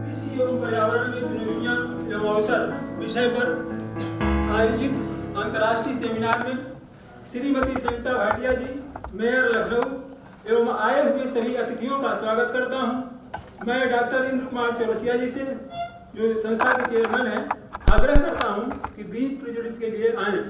कृषि एवं पर्यावरण में चुनौतियां एवं अवसर विषय पर आयोजित अंतर्राष्ट्रीय सेमिनार में श्रीमती सविता भाटिया जी, मेयर लखनऊ एवं आए हुए सभी अतिथियों का स्वागत करता हूं। मैं डॉक्टर इंद्र कुमार चौरसिया जी से, जो संस्था के चेयरमैन हैं, आग्रह करता हूं कि दीप प्रज्वलित के लिए आए।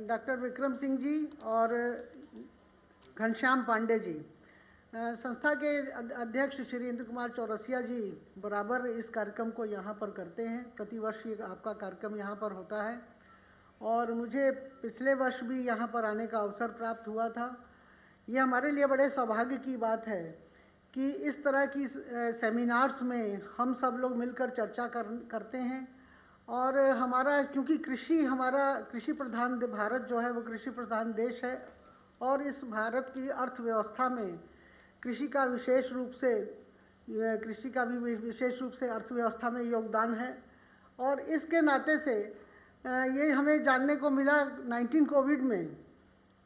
डॉक्टर विक्रम सिंह जी और घनश्याम पांडे जी, संस्था के अध्यक्ष श्री इंद्र कुमार चौरसिया जी बराबर इस कार्यक्रम को यहाँ पर करते हैं। प्रतिवर्ष ये आपका कार्यक्रम यहाँ पर होता है और मुझे पिछले वर्ष भी यहाँ पर आने का अवसर प्राप्त हुआ था। ये हमारे लिए बड़े सौभाग्य की बात है कि इस तरह की सेमिनार्स में हम सब लोग मिलकर चर्चा करते हैं। और हमारा चूँकि हमारा कृषि प्रधान भारत जो है वो कृषि प्रधान देश है और इस भारत की अर्थव्यवस्था में कृषि का भी विशेष रूप से अर्थव्यवस्था में योगदान है। और इसके नाते से ये हमें जानने को मिला 19 कोविड में,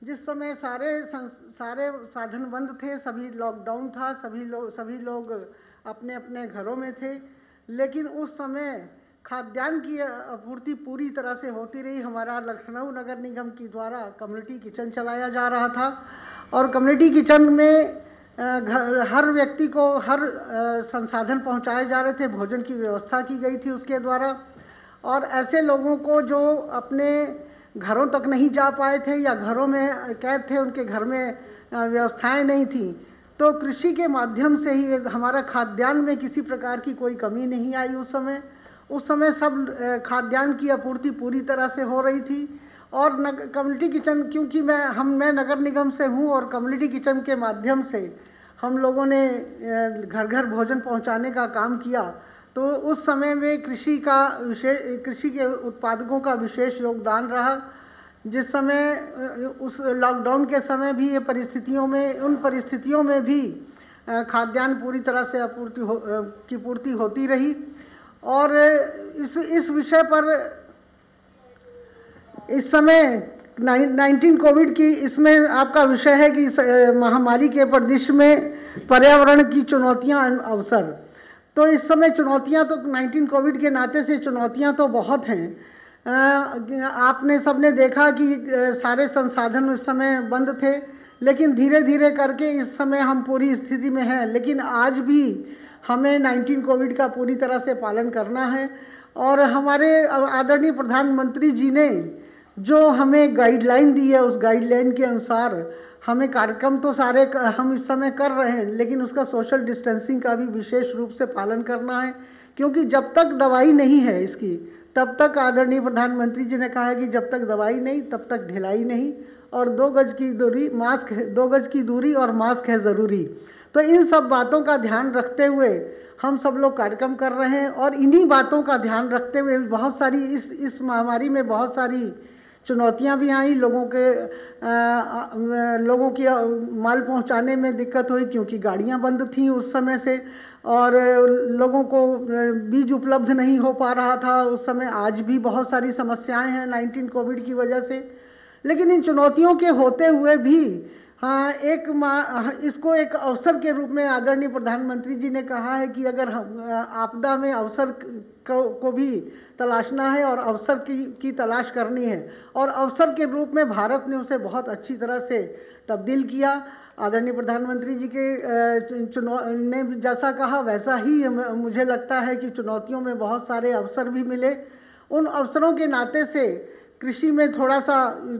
जिस समय सारे साधन बंद थे, सभी लॉकडाउन था, सभी लोग अपने अपने घरों में थे, लेकिन उस समय खाद्यान्न की आपूर्ति पूरी तरह से होती रही। हमारा लखनऊ नगर निगम की द्वारा कम्युनिटी किचन चलाया जा रहा था और कम्युनिटी किचन में हर व्यक्ति को हर संसाधन पहुंचाए जा रहे थे, भोजन की व्यवस्था की गई थी उसके द्वारा। और ऐसे लोगों को जो अपने घरों तक नहीं जा पाए थे या घरों में कैद थे, उनके घर में व्यवस्थाएं नहीं थी, तो कृषि के माध्यम से ही हमारा खाद्यान्न में किसी प्रकार की कोई कमी नहीं आई। उस समय सब खाद्यान्न की आपूर्ति पूरी तरह से हो रही थी। और कम्युनिटी किचन, क्योंकि मैं नगर निगम से हूँ और कम्युनिटी किचन के माध्यम से हम लोगों ने घर घर भोजन पहुँचाने का काम किया, तो उस समय में कृषि के उत्पादकों का विशेष योगदान रहा। जिस समय उस लॉकडाउन के समय भी उन परिस्थितियों में भी खाद्यान्न पूरी तरह से पूर्ति होती रही। और इस विषय पर इस समय 19 कोविड की इसमें आपका विषय है कि महामारी के परिदृश्य में पर्यावरण की चुनौतियां अवसर। तो इस समय चुनौतियां तो 19 कोविड के नाते से चुनौतियां तो बहुत हैं। आपने सबने देखा कि सारे संसाधन उस समय बंद थे, लेकिन धीरे धीरे करके इस समय हम पूरी स्थिति में हैं। लेकिन आज भी हमें 19 कोविड का पूरी तरह से पालन करना है। और हमारे आदरणीय प्रधानमंत्री जी ने जो हमें गाइडलाइन दी है, उस गाइडलाइन के अनुसार हमें कार्यक्रम तो सारे हम इस समय कर रहे हैं, लेकिन उसका सोशल डिस्टेंसिंग का भी विशेष रूप से पालन करना है। क्योंकि जब तक दवाई नहीं है इसकी, तब तक आदरणीय प्रधानमंत्री जी ने कहा है कि जब तक दवाई नहीं तब तक ढिलाई नहीं। और 2 गज की दूरी मास्क है, 2 गज की दूरी और मास्क है ज़रूरी। तो इन सब बातों का ध्यान रखते हुए हम सब लोग कार्यक्रम कर रहे हैं। और इन्हीं बातों का ध्यान रखते हुए बहुत सारी इस महामारी में बहुत सारी चुनौतियां भी आई। लोगों की माल पहुंचाने में दिक्कत हुई, क्योंकि गाड़ियां बंद थीं उस समय से, और लोगों को बीज उपलब्ध नहीं हो पा रहा था उस समय। आज भी बहुत सारी समस्याएं हैं 19 कोविड की वजह से। लेकिन इन चुनौतियों के होते हुए भी इसको एक अवसर के रूप में आदरणीय प्रधानमंत्री जी ने कहा है कि अगर हम आपदा में अवसर को भी तलाशना है और अवसर की तलाश करनी है, और अवसर के रूप में भारत ने उसे बहुत अच्छी तरह से तब्दील किया। आदरणीय प्रधानमंत्री जी ने जैसा कहा वैसा ही मुझे लगता है कि चुनौतियों में बहुत सारे अवसर भी मिले। उन अवसरों के नाते से कृषि में थोड़ा सा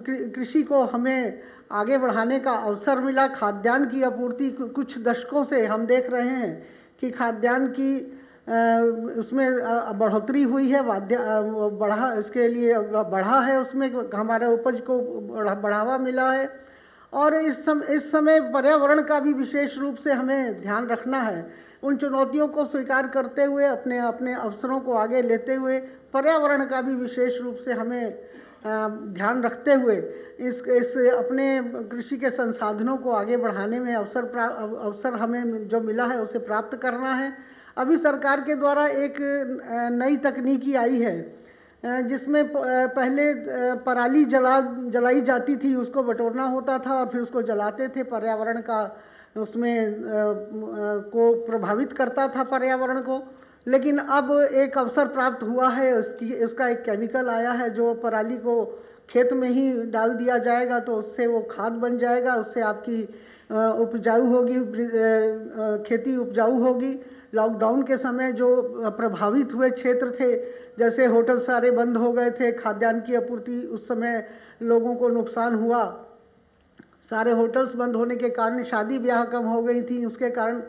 कृषि को हमें आगे बढ़ाने का अवसर मिला। खाद्यान्न की आपूर्ति कुछ दशकों से हम देख रहे हैं कि खाद्यान्न की उसमें बढ़ोतरी हुई है, इसके लिए बढ़ा है, उसमें हमारे उपज को बढ़ावा मिला है। और इस समय पर्यावरण का भी विशेष रूप से हमें ध्यान रखना है। उन चुनौतियों को स्वीकार करते हुए अपने अवसरों को आगे लेते हुए पर्यावरण का भी विशेष रूप से हमें ध्यान रखते हुए इस अपने कृषि के संसाधनों को आगे बढ़ाने में अवसर हमें जो मिला है उसे प्राप्त करना है। अभी सरकार के द्वारा एक नई तकनीकी आई है जिसमें पहले पराली जलाई जाती थी, उसको बटोरना होता था और फिर उसको जलाते थे। पर्यावरण का उसमें को प्रभावित करता था पर्यावरण को। लेकिन अब एक अवसर प्राप्त हुआ है, इसका एक केमिकल आया है जो पराली को खेत में ही डाल दिया जाएगा, तो उससे वो खाद बन जाएगा, उससे आपकी उपजाऊ होगी, खेती उपजाऊ होगी। लॉकडाउन के समय जो प्रभावित हुए क्षेत्र थे, जैसे होटल सारे बंद हो गए थे, खाद्यान्न की आपूर्ति उस समय लोगों को नुकसान हुआ। सारे होटल्स बंद होने के कारण शादी ब्याह कम हो गई थी, उसके कारण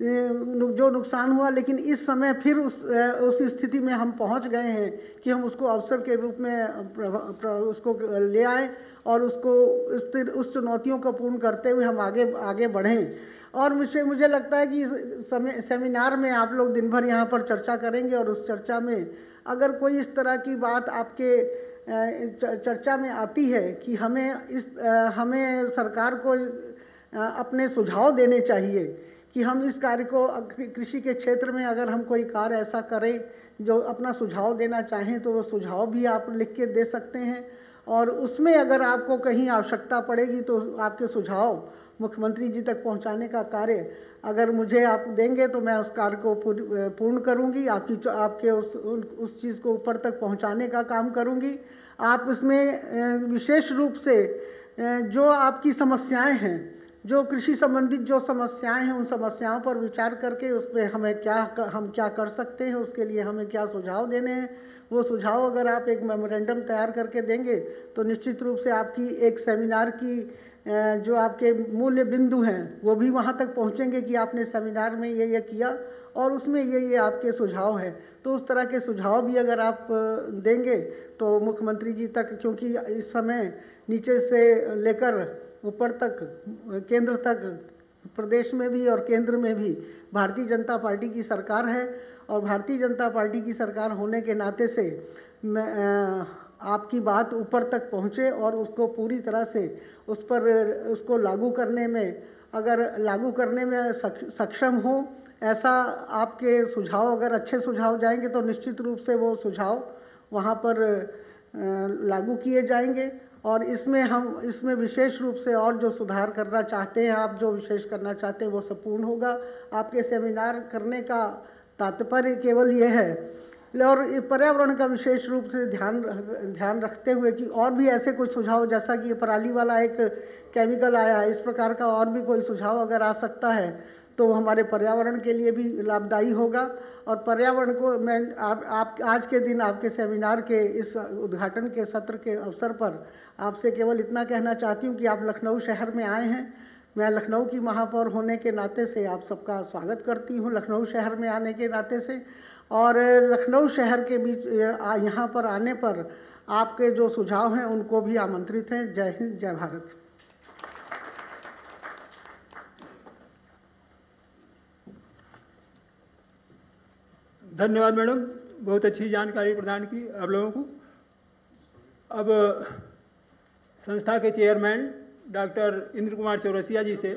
जो नुकसान हुआ। लेकिन इस समय फिर उस स्थिति में हम पहुंच गए हैं कि हम उसको अवसर के रूप में उसको ले आए और उसको उस चुनौतियों को पूर्ण करते हुए हम आगे बढ़ें। और मुझे लगता है कि सेमिनार में आप लोग दिन भर यहाँ पर चर्चा करेंगे, और उस चर्चा में अगर कोई इस तरह की बात आपके चर्चा में आती है कि हमें सरकार को अपने सुझाव देने चाहिए कि हम इस कार्य को कृषि के क्षेत्र में अगर हम कोई कार्य ऐसा करें जो अपना सुझाव देना चाहें, तो वो सुझाव भी आप लिख के दे सकते हैं। और उसमें अगर आपको कहीं आवश्यकता पड़ेगी तो आपके सुझाव मुख्यमंत्री जी तक पहुंचाने का कार्य अगर मुझे आप देंगे तो मैं उस कार्य को पूर्ण करूंगी, आपके उस चीज़ को ऊपर तक पहुंचाने का काम करूंगी। आप इसमें विशेष रूप से जो आपकी समस्याएं हैं, जो कृषि संबंधित जो समस्याएं हैं, उन समस्याओं पर विचार करके उस पर हम क्या कर सकते हैं, उसके लिए हमें क्या सुझाव देने हैं, वो सुझाव अगर आप एक मेमोरेंडम तैयार करके देंगे तो निश्चित रूप से आपकी एक सेमिनार की जो आपके मूल्य बिंदु हैं वो भी वहाँ तक पहुँचेंगे कि आपने सेमिनार में ये किया और उसमें ये आपके सुझाव हैं। तो उस तरह के सुझाव भी अगर आप देंगे तो मुख्यमंत्री जी तक, क्योंकि इस समय नीचे से लेकर ऊपर तक, केंद्र तक, प्रदेश में भी और केंद्र में भी भारतीय जनता पार्टी की सरकार है, और भारतीय जनता पार्टी की सरकार होने के नाते से आपकी बात ऊपर तक पहुँचे और उसको पूरी तरह से उसको लागू करने में अगर लागू करने में सक्षम हो, ऐसा आपके सुझाव अगर अच्छे सुझाव जाएंगे तो निश्चित रूप से वो सुझाव वहाँ पर लागू किए जाएंगे। और इसमें विशेष रूप से और जो सुधार करना चाहते हैं आप, जो विशेष करना चाहते हैं वो सब पूर्ण होगा। आपके सेमिनार करने का तात्पर्य केवल ये है, और पर्यावरण का विशेष रूप से ध्यान रखते हुए कि और भी ऐसे कोई सुझाव, जैसा कि ये पराली वाला एक केमिकल आया है, इस प्रकार का और भी कोई सुझाव अगर आ सकता है तो हमारे पर्यावरण के लिए भी लाभदायी होगा। और पर्यावरण को मैं आप आज के दिन आपके सेमिनार के इस उद्घाटन के सत्र के अवसर पर आपसे केवल इतना कहना चाहती हूँ कि आप लखनऊ शहर में आए हैं। मैं लखनऊ की महापौर होने के नाते से आप सबका स्वागत करती हूँ, लखनऊ शहर में आने के नाते से। और लखनऊ शहर के बीच यहाँ पर आने पर आपके जो सुझाव हैं उनको भी आमंत्रित हैं। जय हिंद, जय भारत। धन्यवाद मैडम, बहुत अच्छी जानकारी प्रदान की आप लोगों को। अब संस्था के चेयरमैन डॉक्टर इंद्र कुमार चौरसिया जी से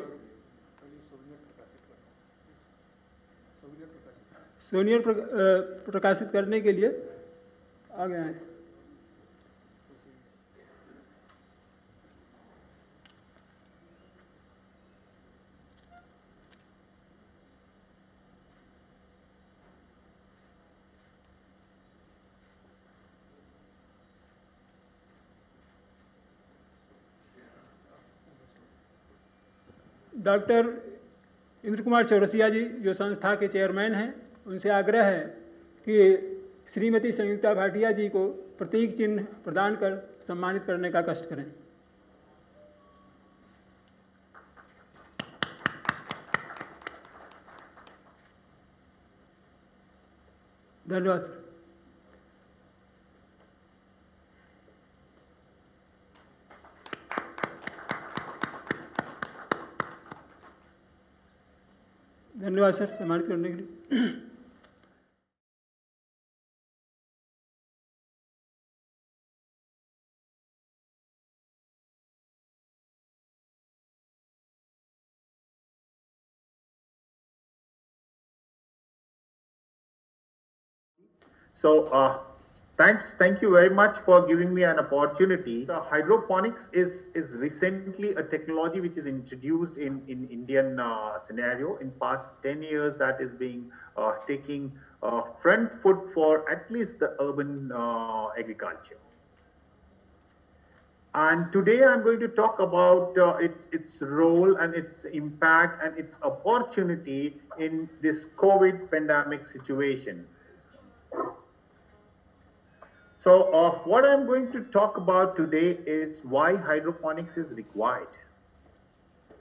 सोनियर प्रकाशित करने के लिए आ गए हैं। डॉक्टर इंद्र कुमार चौरसिया जी जो संस्था के चेयरमैन हैं, उनसे आग्रह है कि श्रीमती संयुक्ता भाटिया जी को प्रतीक चिन्ह प्रदान कर सम्मानित करने का कष्ट करें। धन्यवाद। धन्यवाद सर सम्मानित करने के लिए। So thank you very much for giving me an opportunity. So hydroponics is recently a technology which is introduced in Indian scenario. In past 10 years, that is being taking front foot for at least the urban agriculture. And today I'm going to talk about its role and its impact and its opportunity in this COVID pandemic situation. So what I'm going to talk about today is why hydroponics is required.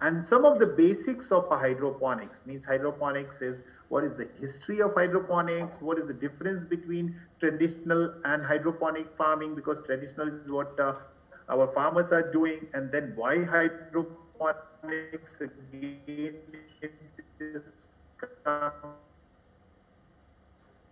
And some of the basics of hydroponics. Means hydroponics is what is the history of hydroponics, what is the difference between traditional and hydroponic farming, because traditional is what our farmers are doing, and then why hydroponics again is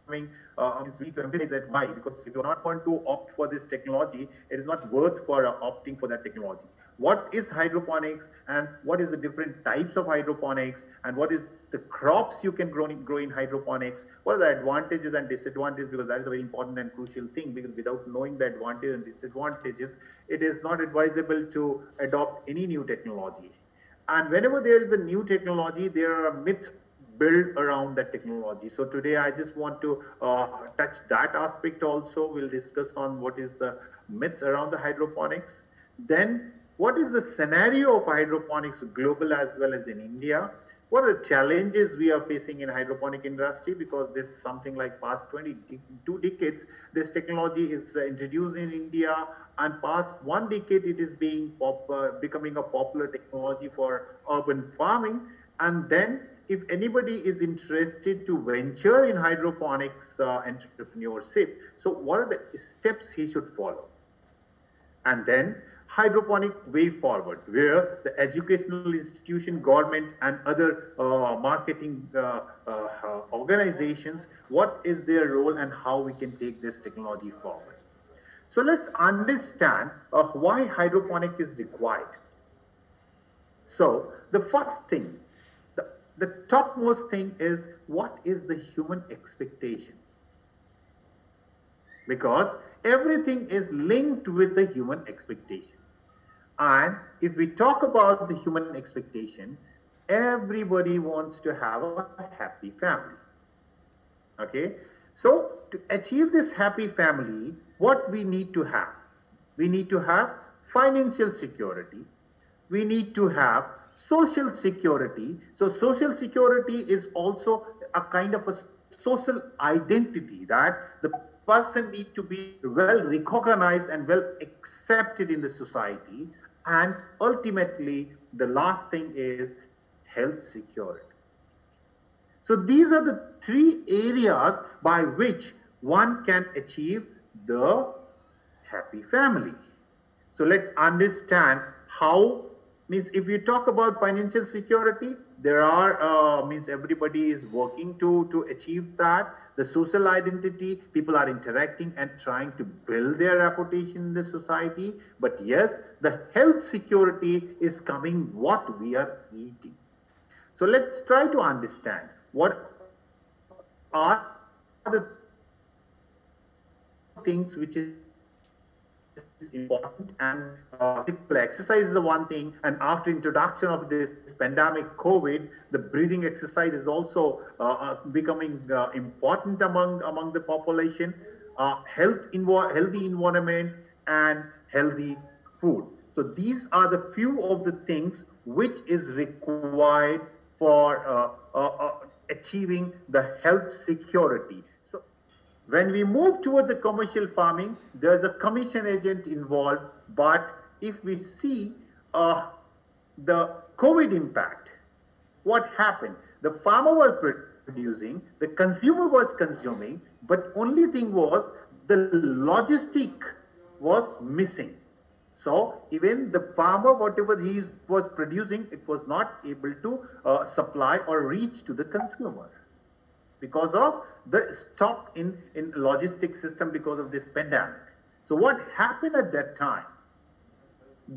we need to emphasize that why, because if you're not going to opt for this technology, it is not worth for opting for that technology. What is hydroponics and what is the different types of hydroponics and what is the crops you can grow in hydroponics? What are the advantages and disadvantages? Because that is a very important and crucial thing, because without knowing the advantages and disadvantages, it is not advisable to adopt any new technology. And whenever there is a new technology, there are myths build around that technology. So today I just want to touch that aspect also. We'll discuss on what is the myths around the hydroponics. Then what is the scenario of hydroponics global as well as in India? What are the challenges we are facing in hydroponic industry? Because this is something like past 22 decades, this technology is introduced in India, and past 1 decade it is being becoming a popular technology for urban farming. And then if anybody is interested to venture in hydroponics entrepreneurship, so what are the steps he should follow? And then hydroponic way forward, where the educational institution, government and other marketing organizations, what is their role and how we can take this technology forward. So let's understand why hydroponic is required. So the first thing, the topmost thing is, what is the human expectation? Because everything is linked with the human expectation. And if we talk about the human expectation, everybody wants to have a happy family. Okay? So to achieve this happy family, what we need to have? We need to have financial security. We need to have social security. So social security is also a kind of a social identity that the person needs to be well recognized and well accepted in the society. And ultimately, the last thing is health security. So these are the three areas by which one can achieve the happy family. So let's understand how, means if you talk about financial security, there are, means everybody is working to achieve that. The social identity, people are interacting and trying to build their reputation in the society. But yes, the health security is coming what we are eating. So let's try to understand what are the things which is important, and physical exercise is the one thing. And after introduction of this pandemic COVID, the breathing exercise is also becoming important among the population. Healthy environment and healthy food. So these are the few of the things which is required for achieving the health security. So when we move towards the commercial farming, there's a commission agent involved. But if we see the COVID impact, what happened? The farmer was producing, the consumer was consuming, but only thing was the logistic was missing. So even the farmer, whatever he was producing, it was not able to supply or reach to the consumer because of the stop in logistic system because of this pandemic. So what happened at that time?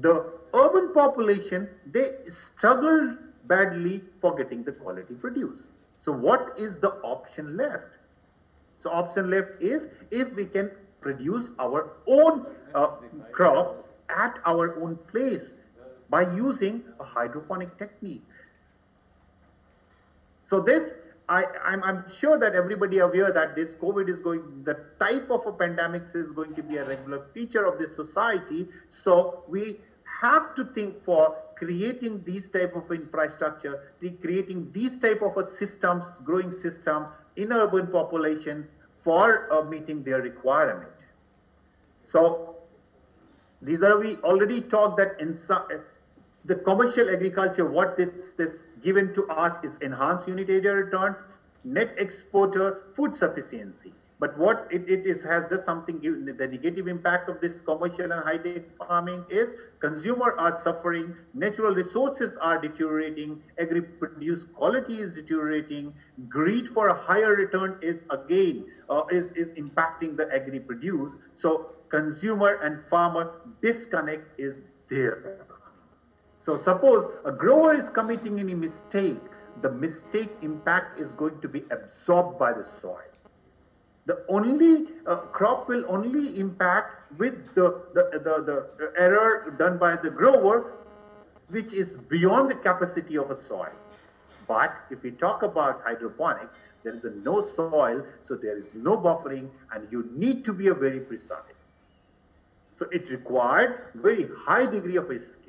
The urban population, they struggled badly for getting the quality produce. So what is the option left? So option left is, if we can produce our own crop at our own place by using a hydroponic technique. So this, I'm sure that everybody aware that this COVID is going, the type of a pandemic is going to be a regular feature of this society. So we have to think for creating these type of infrastructure, creating these type of a systems, growing system in urban population for meeting their requirement. So these are, we already talked that in the commercial agriculture, what this given to us is enhanced unit area return, net exporter, food sufficiency. But what it is has just something, the negative impact of this commercial and high-tech farming is consumers are suffering, natural resources are deteriorating, agri-produce quality is deteriorating, greed for a higher return is again is impacting the agri-produce. So consumer and farmer disconnect is there. So suppose a grower is committing any mistake, the mistake impact is going to be absorbed by the soil. The only crop will only impact with the error done by the grower, which is beyond the capacity of a soil. But if we talk about hydroponics, there is no soil, so there is no buffering, and you need to be very precise. So it required very high degree of a skill.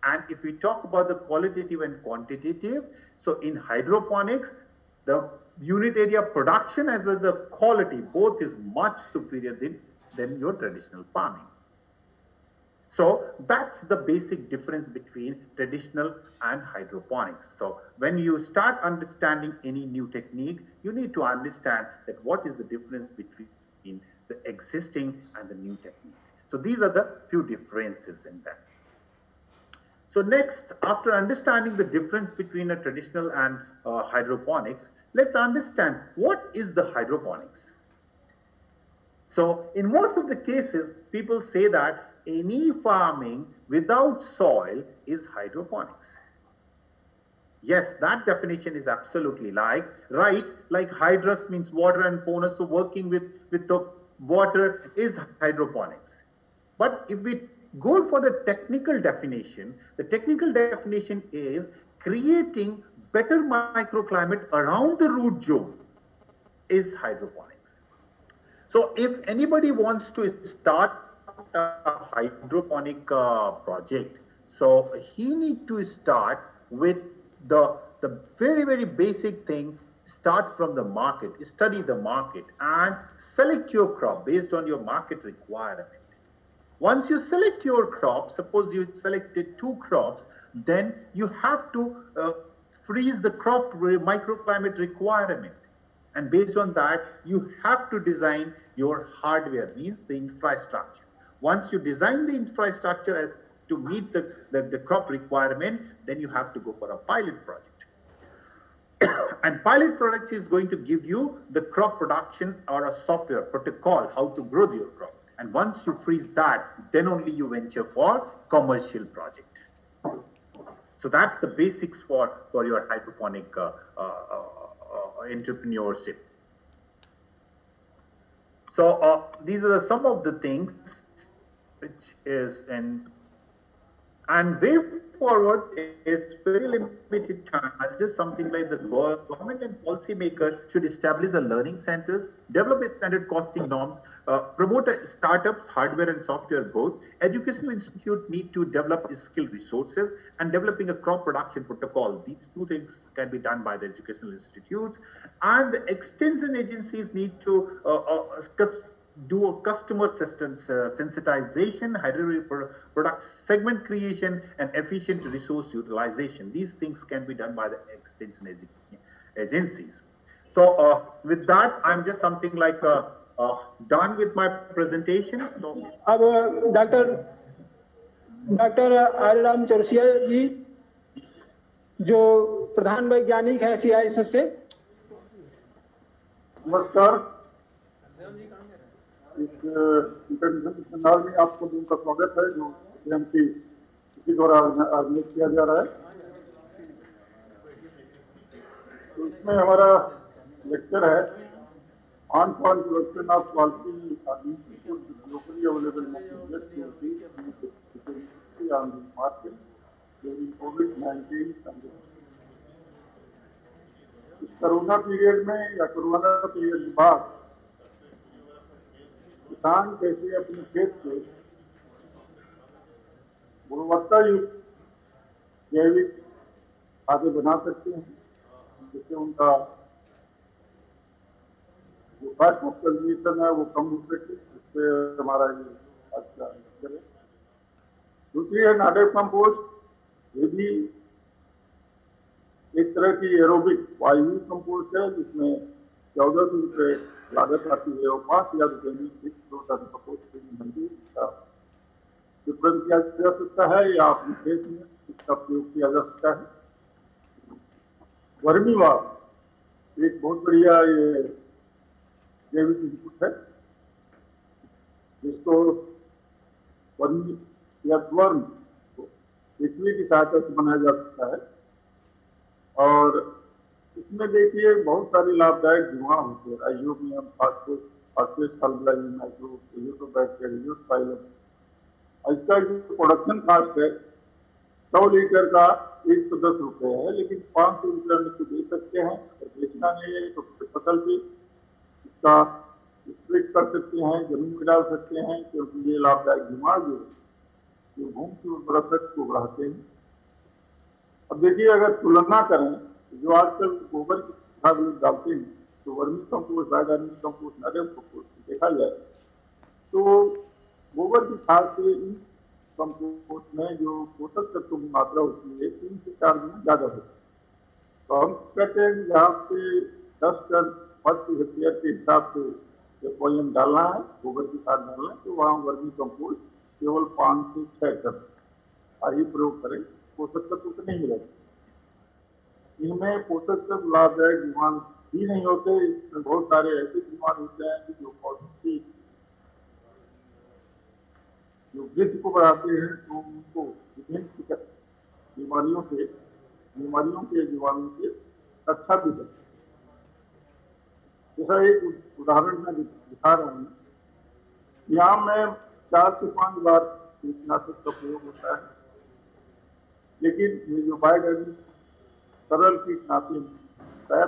And if we talk about the qualitative and quantitative, so in hydroponics, the unit area production as well as the quality, both is much superior than your traditional farming. So that's the basic difference between traditional and hydroponics. So when you start understanding any new technique, you need to understand that what is the difference between the existing and the new technique. So these are the few differences in that. So next, after understanding the difference between a traditional and hydroponics, let's understand what is the hydroponics. So in most of the cases, people say that any farming without soil is hydroponics. Yes, that definition is absolutely right. Like hydrous means water and ponus, so working with the water is hydroponics. But if we go for the technical definition is creating better microclimate around the root zone is hydroponics. So if anybody wants to start a hydroponic project, so he needs to start with the very, very basic thing. Start from the market, study the market, and select your crop based on your market requirement. Once you select your crop, suppose you selected 2 crops, then you have to freeze the crop microclimate requirement. And based on that, you have to design your hardware, means the infrastructure. Once you design the infrastructure as to meet the crop requirement, then you have to go for a pilot project. And pilot project is going to give you the crop production or a software protocol, how to grow your crop. And once you freeze that, then only you venture for commercial project. So that's the basics for your hydroponic entrepreneurship. So these are some of the things which is and way forward is very limited time. Just something like the government and policymakers should establish a learning centers, develop a standard costing norms, promote startups, hardware and software both. Educational institute need to develop skilled resources and developing a crop production protocol. These 2 things can be done by the educational institutes, and the extension agencies need to do a customer sensitization, hydroponic product segment creation, and efficient resource utilization. These things can be done by the extension agencies. So with that, I'm just something like done with my presentation. So अब doctor are Ram Chaurasia जी जो प्रधान वैज्ञानिक है CISS से। नमस्कार। इस international seminar में आपको उनका स्वागत है जो CMC इसी द्वारा आयोजित किया जा रहा है। तो इसमें हमारा लेक्चर है on for production of quality globally available on the market during covid pandemic. इस कोरोना पीरियड में या कोरोना पीरियड के बाद किसान कैसे अपने खेत से गुणवत्ता युक्त जैविक खाद्य बना सकते हैं, जिससे उनका जो कॉस्ट ऑफ कल्टीवेशन है वो कम हो सके। इससे हमारा ये अच्छा है। दूसरी है नाडेप कंपोस्ट। ये भी एक तरह की एरोबिक वायु कंपोस्ट है, जिसमें 1400 रुपये लागत आती है और 5000 रुपये में 1 टन कंपोस्ट मंडी का वितरण किया जा सकता है या अपने खेत में इसका प्रयोग किया जा सकता है। वर्मीवाश एक बहुत बढ़िया ये जैविक इनपुट है, जिसको वर्मी या वर्म पृथ्वी की सहायता से बनाया जा सकता है। और इसमें देखिए बहुत सारे लाभदायक जीवाणु होते हैं, rhizobium, phosphate, sulphur, nitro, azotobacteria, phylum. इसका जो प्रोडक्शन कॉस्ट है 100 लीटर का 110 रुपये है, लेकिन 500 रुपये में तो दे सकते हैं। अगर बेचना नहीं है तो फसल भी इसका स्प्लिट कर सकते हैं, जमीन में डाल सकते हैं, क्योंकि ये लाभदायक जीवाणु जो भूमि की उर्वरता को बढ़ाते हैं। अब देखिए अगर तुलना करें जो आजकल गोबर की खाद लोग डालते हैं, तो vermi compost, organic compost, NADEP compost देखा जाए तो गोबर की खाद से इन कंपोस्ट में जो पोषक तत्वों की मात्रा होती है 3 से 4 गुना ज्यादा होती है। तो हम कहते हैं कि यहाँ पे 10 टन प्रति हेक्टेयर के हिसाब से जब वॉल्यूम डालना है, गोबर की खाद डालना है, तो वहाँ वर्मी कंपोस्ट केवल 5 से 6 टन ही प्रयोग करें। पोषक तत्व तो नहीं मिलेगा, इनमें पोषक तत्व लाभदायक जीवाणु भी नहीं होते। इसमें बहुत सारे ऐसे जीवाणु होते हैं जो जो वृद्धि को बढ़ाते हैं तो उनको विभिन्न बीमारियों के जीवाणु से रक्षा भी करते हैं। जैसा एक उदाहरण मैं दिखा रहा हूँ, यहाँ में 4 से 5 बार कीटनाशक का प्रयोग होता है, लेकिन ये जो बायोडाइवर्सिटी तरल कीटनाशक है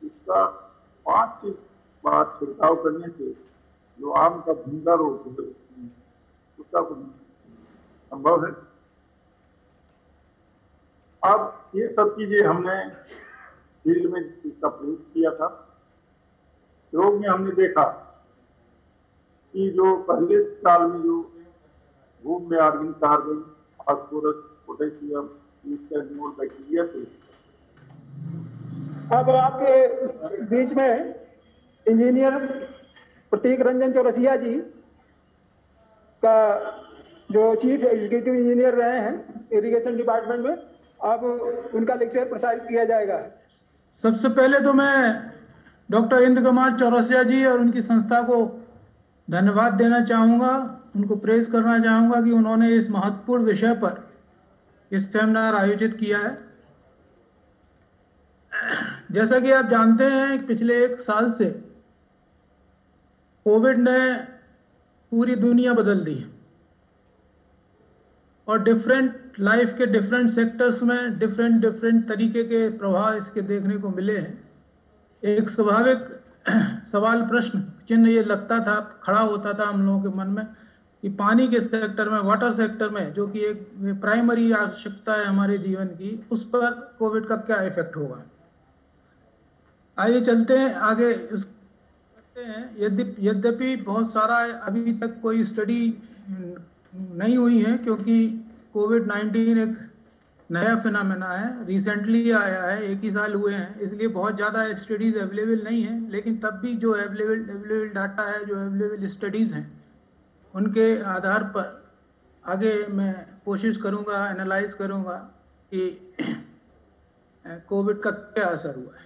इसका 5 बार छिड़काव करने से जो आम का भूंगा रोग है उसका संभव है। अब ये सब चीजें हमने फील्ड में इसका प्रयोग किया था। प्रयोग में हमने देखा कि जो पहले साल में जो भूमि में organic carbon, phosphorus, potassium, bacteria थे। अब आपके बीच में इंजीनियर प्रतीक रंजन चौरसिया जी का जो चीफ एग्जीक्यूटिव इंजीनियर रहे हैं इरिगेशन डिपार्टमेंट में, अब उनका लेक्चर प्रसारित किया जाएगा। सबसे पहले तो मैं डॉक्टर इंद्र कुमार चौरसिया जी और उनकी संस्था को धन्यवाद देना चाहूँगा, उनको प्रेज करना चाहूँगा कि उन्होंने इस महत्वपूर्ण विषय पर इस सेमिनार आयोजित किया है। जैसा कि आप जानते हैं पिछले 1 साल से कोविड ने पूरी दुनिया बदल दी है और डिफरेंट लाइफ के डिफरेंट सेक्टर्स में डिफरेंट तरीके के प्रभाव इसके देखने को मिले हैं। एक स्वाभाविक सवाल प्रश्न चिन्ह ये लगता था, खड़ा होता था हम लोगों के मन में कि पानी के सेक्टर में, वाटर सेक्टर में, जो कि एक प्राइमरी आवश्यकता है हमारे जीवन की, उस पर कोविड का क्या इफेक्ट होगा। आइए चलते हैं आगे करते हैं। यद्यपि बहुत सारा अभी तक कोई स्टडी नहीं हुई है क्योंकि कोविड-19 एक नया फिनोमेना है, रिसेंटली आया है, 1 ही साल हुए हैं, इसलिए बहुत ज़्यादा स्टडीज़ अवेलेबल नहीं हैं। लेकिन तब भी जो अवेलेबल डाटा है, जो अवेलेबल स्टडीज़ हैं, उनके आधार पर आगे मैं कोशिश करूंगा, एनालाइज करूंगा कि कोविड का क्या असर हुआ है।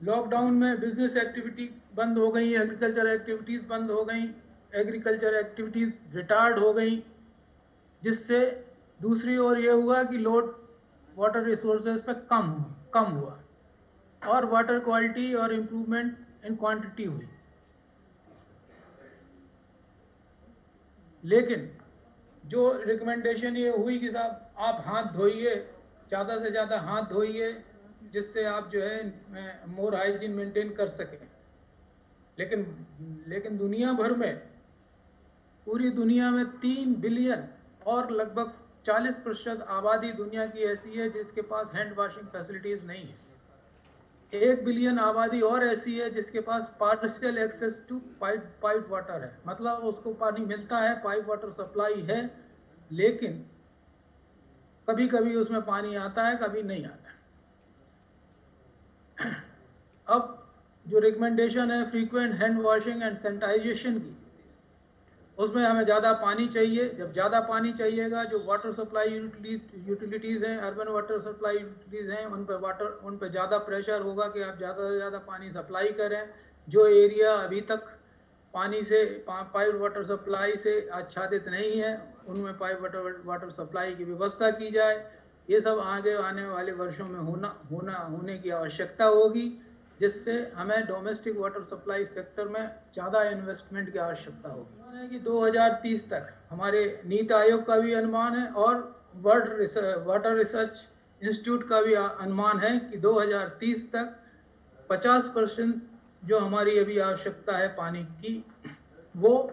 लॉकडाउन में बिजनेस एक्टिविटी बंद हो गई, एग्रीकल्चर एक्टिविटीज़ बंद हो गई, एग्रीकल्चर एक्टिविटीज़ रिटार्ड हो गई, जिससे दूसरी ओर ये हुआ कि लोड वाटर रिसोर्सेज पे कम हुआ और वाटर क्वालिटी और इम्प्रूवमेंट इन क्वांटिटी हुई। लेकिन जो रिकमेंडेशन ये हुई कि साहब आप हाथ धोइए, ज़्यादा से ज़्यादा हाथ धोइए, जिससे आप जो है मोर हाइजीन मेंटेन कर सकें। लेकिन दुनिया भर में, पूरी दुनिया में 3 बिलियन और लगभग 40% आबादी दुनिया की ऐसी है जिसके पास हैंड वॉशिंग फैसिलिटीज़ नहीं है। 1 बिलियन आबादी और ऐसी है जिसके पास partial access to pipe water है, मतलब उसको पानी मिलता है, पाइप वाटर सप्लाई है, लेकिन कभी कभी उसमें पानी आता है, कभी नहीं आता। अब जो रिकमेंडेशन है frequent hand washing and sanitization की, उसमें हमें ज़्यादा पानी चाहिए। जब ज़्यादा पानी चाहिएगा, जो वाटर सप्लाई यूटिलिटीज़ हैं, अर्बन वाटर सप्लाई यूटिलिटीज़ हैं, उन पर ज़्यादा प्रेशर होगा कि आप ज़्यादा से ज़्यादा पानी सप्लाई करें। जो एरिया अभी तक पानी से, पाइप वाटर सप्लाई से आच्छादित नहीं है, उनमें पाइप वाटर सप्लाई की व्यवस्था की जाए। ये सब आगे आने वाले वर्षों में होने की आवश्यकता होगी, जिससे हमें डोमेस्टिक वाटर सप्लाई सेक्टर में ज़्यादा इन्वेस्टमेंट की आवश्यकता होगी। कि 2030 तक हमारे नीति आयोग का भी अनुमान है और वर्ल्ड वाटर रिसर्च इंस्टीट्यूट का भी अनुमान है कि 2030 तक 50% जो हमारी अभी आवश्यकता है पानी की, वो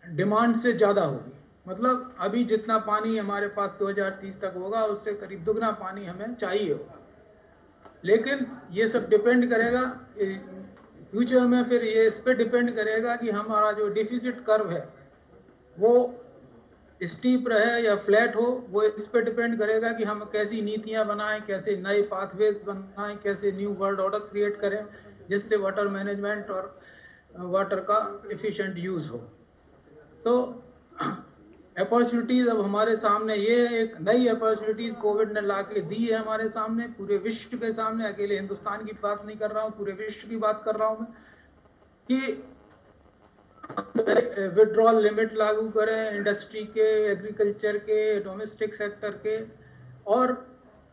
डिमांड से ज़्यादा होगी। मतलब अभी जितना पानी हमारे पास 2030 तक होगा, उससे करीब दुगना पानी हमें चाहिए होगा। लेकिन ये सब डिपेंड करेगा फ्यूचर में, फिर ये इस पर डिपेंड करेगा कि हमारा जो डिफिसिट कर्व है वो स्टीप रहे या फ्लैट हो। वो इस पर डिपेंड करेगा कि हम कैसी नीतियां बनाएं, कैसे नए पाथवेज बनाएं, कैसे न्यू वर्ल्ड ऑर्डर क्रिएट करें, जिससे वाटर मैनेजमेंट और वाटर का एफिशिएंट यूज़ हो। तो अपॉर्चुनिटीज़ अब हमारे सामने, ये एक नई अपॉर्चुनिटीज़ कोविड ने ला के दी है हमारे सामने, पूरे विश्व के सामने। अकेले हिंदुस्तान की बात नहीं कर रहा हूँ, पूरे विश्व की बात कर रहा हूँ मैं, कि विड्रॉल लिमिट लागू करें इंडस्ट्री के, एग्रीकल्चर के, डोमेस्टिक सेक्टर के, और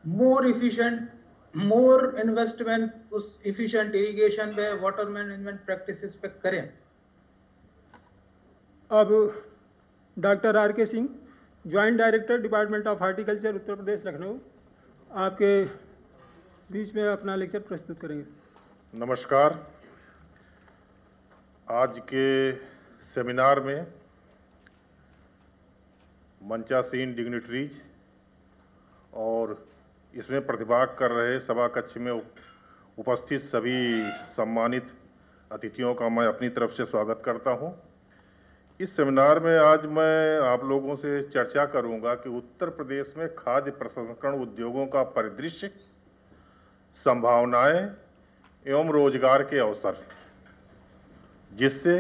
मोर इफिशिएंट, मोर इन्वेस्टमेंट उस इफिशिएंट इरिगेशन पे, वाटर मैनेजमेंट प्रैक्टिसेस पे करें। अब doctor R K Singh, joint director department of horticulture, Uttar Pradesh, Lucknow, आपके बीच में अपना लेक्चर प्रस्तुत करेंगे। नमस्कार। आज के सेमिनार में मंचासीन डिग्निटरीज और इसमें प्रतिभाग कर रहे सभा कक्ष में उपस्थित सभी सम्मानित अतिथियों का मैं अपनी तरफ से स्वागत करता हूं। इस सेमिनार में आज मैं आप लोगों से चर्चा करूंगा कि उत्तर प्रदेश में खाद्य प्रसंस्करण उद्योगों का परिदृश्य, संभावनाएं एवं रोजगार के अवसर, जिससे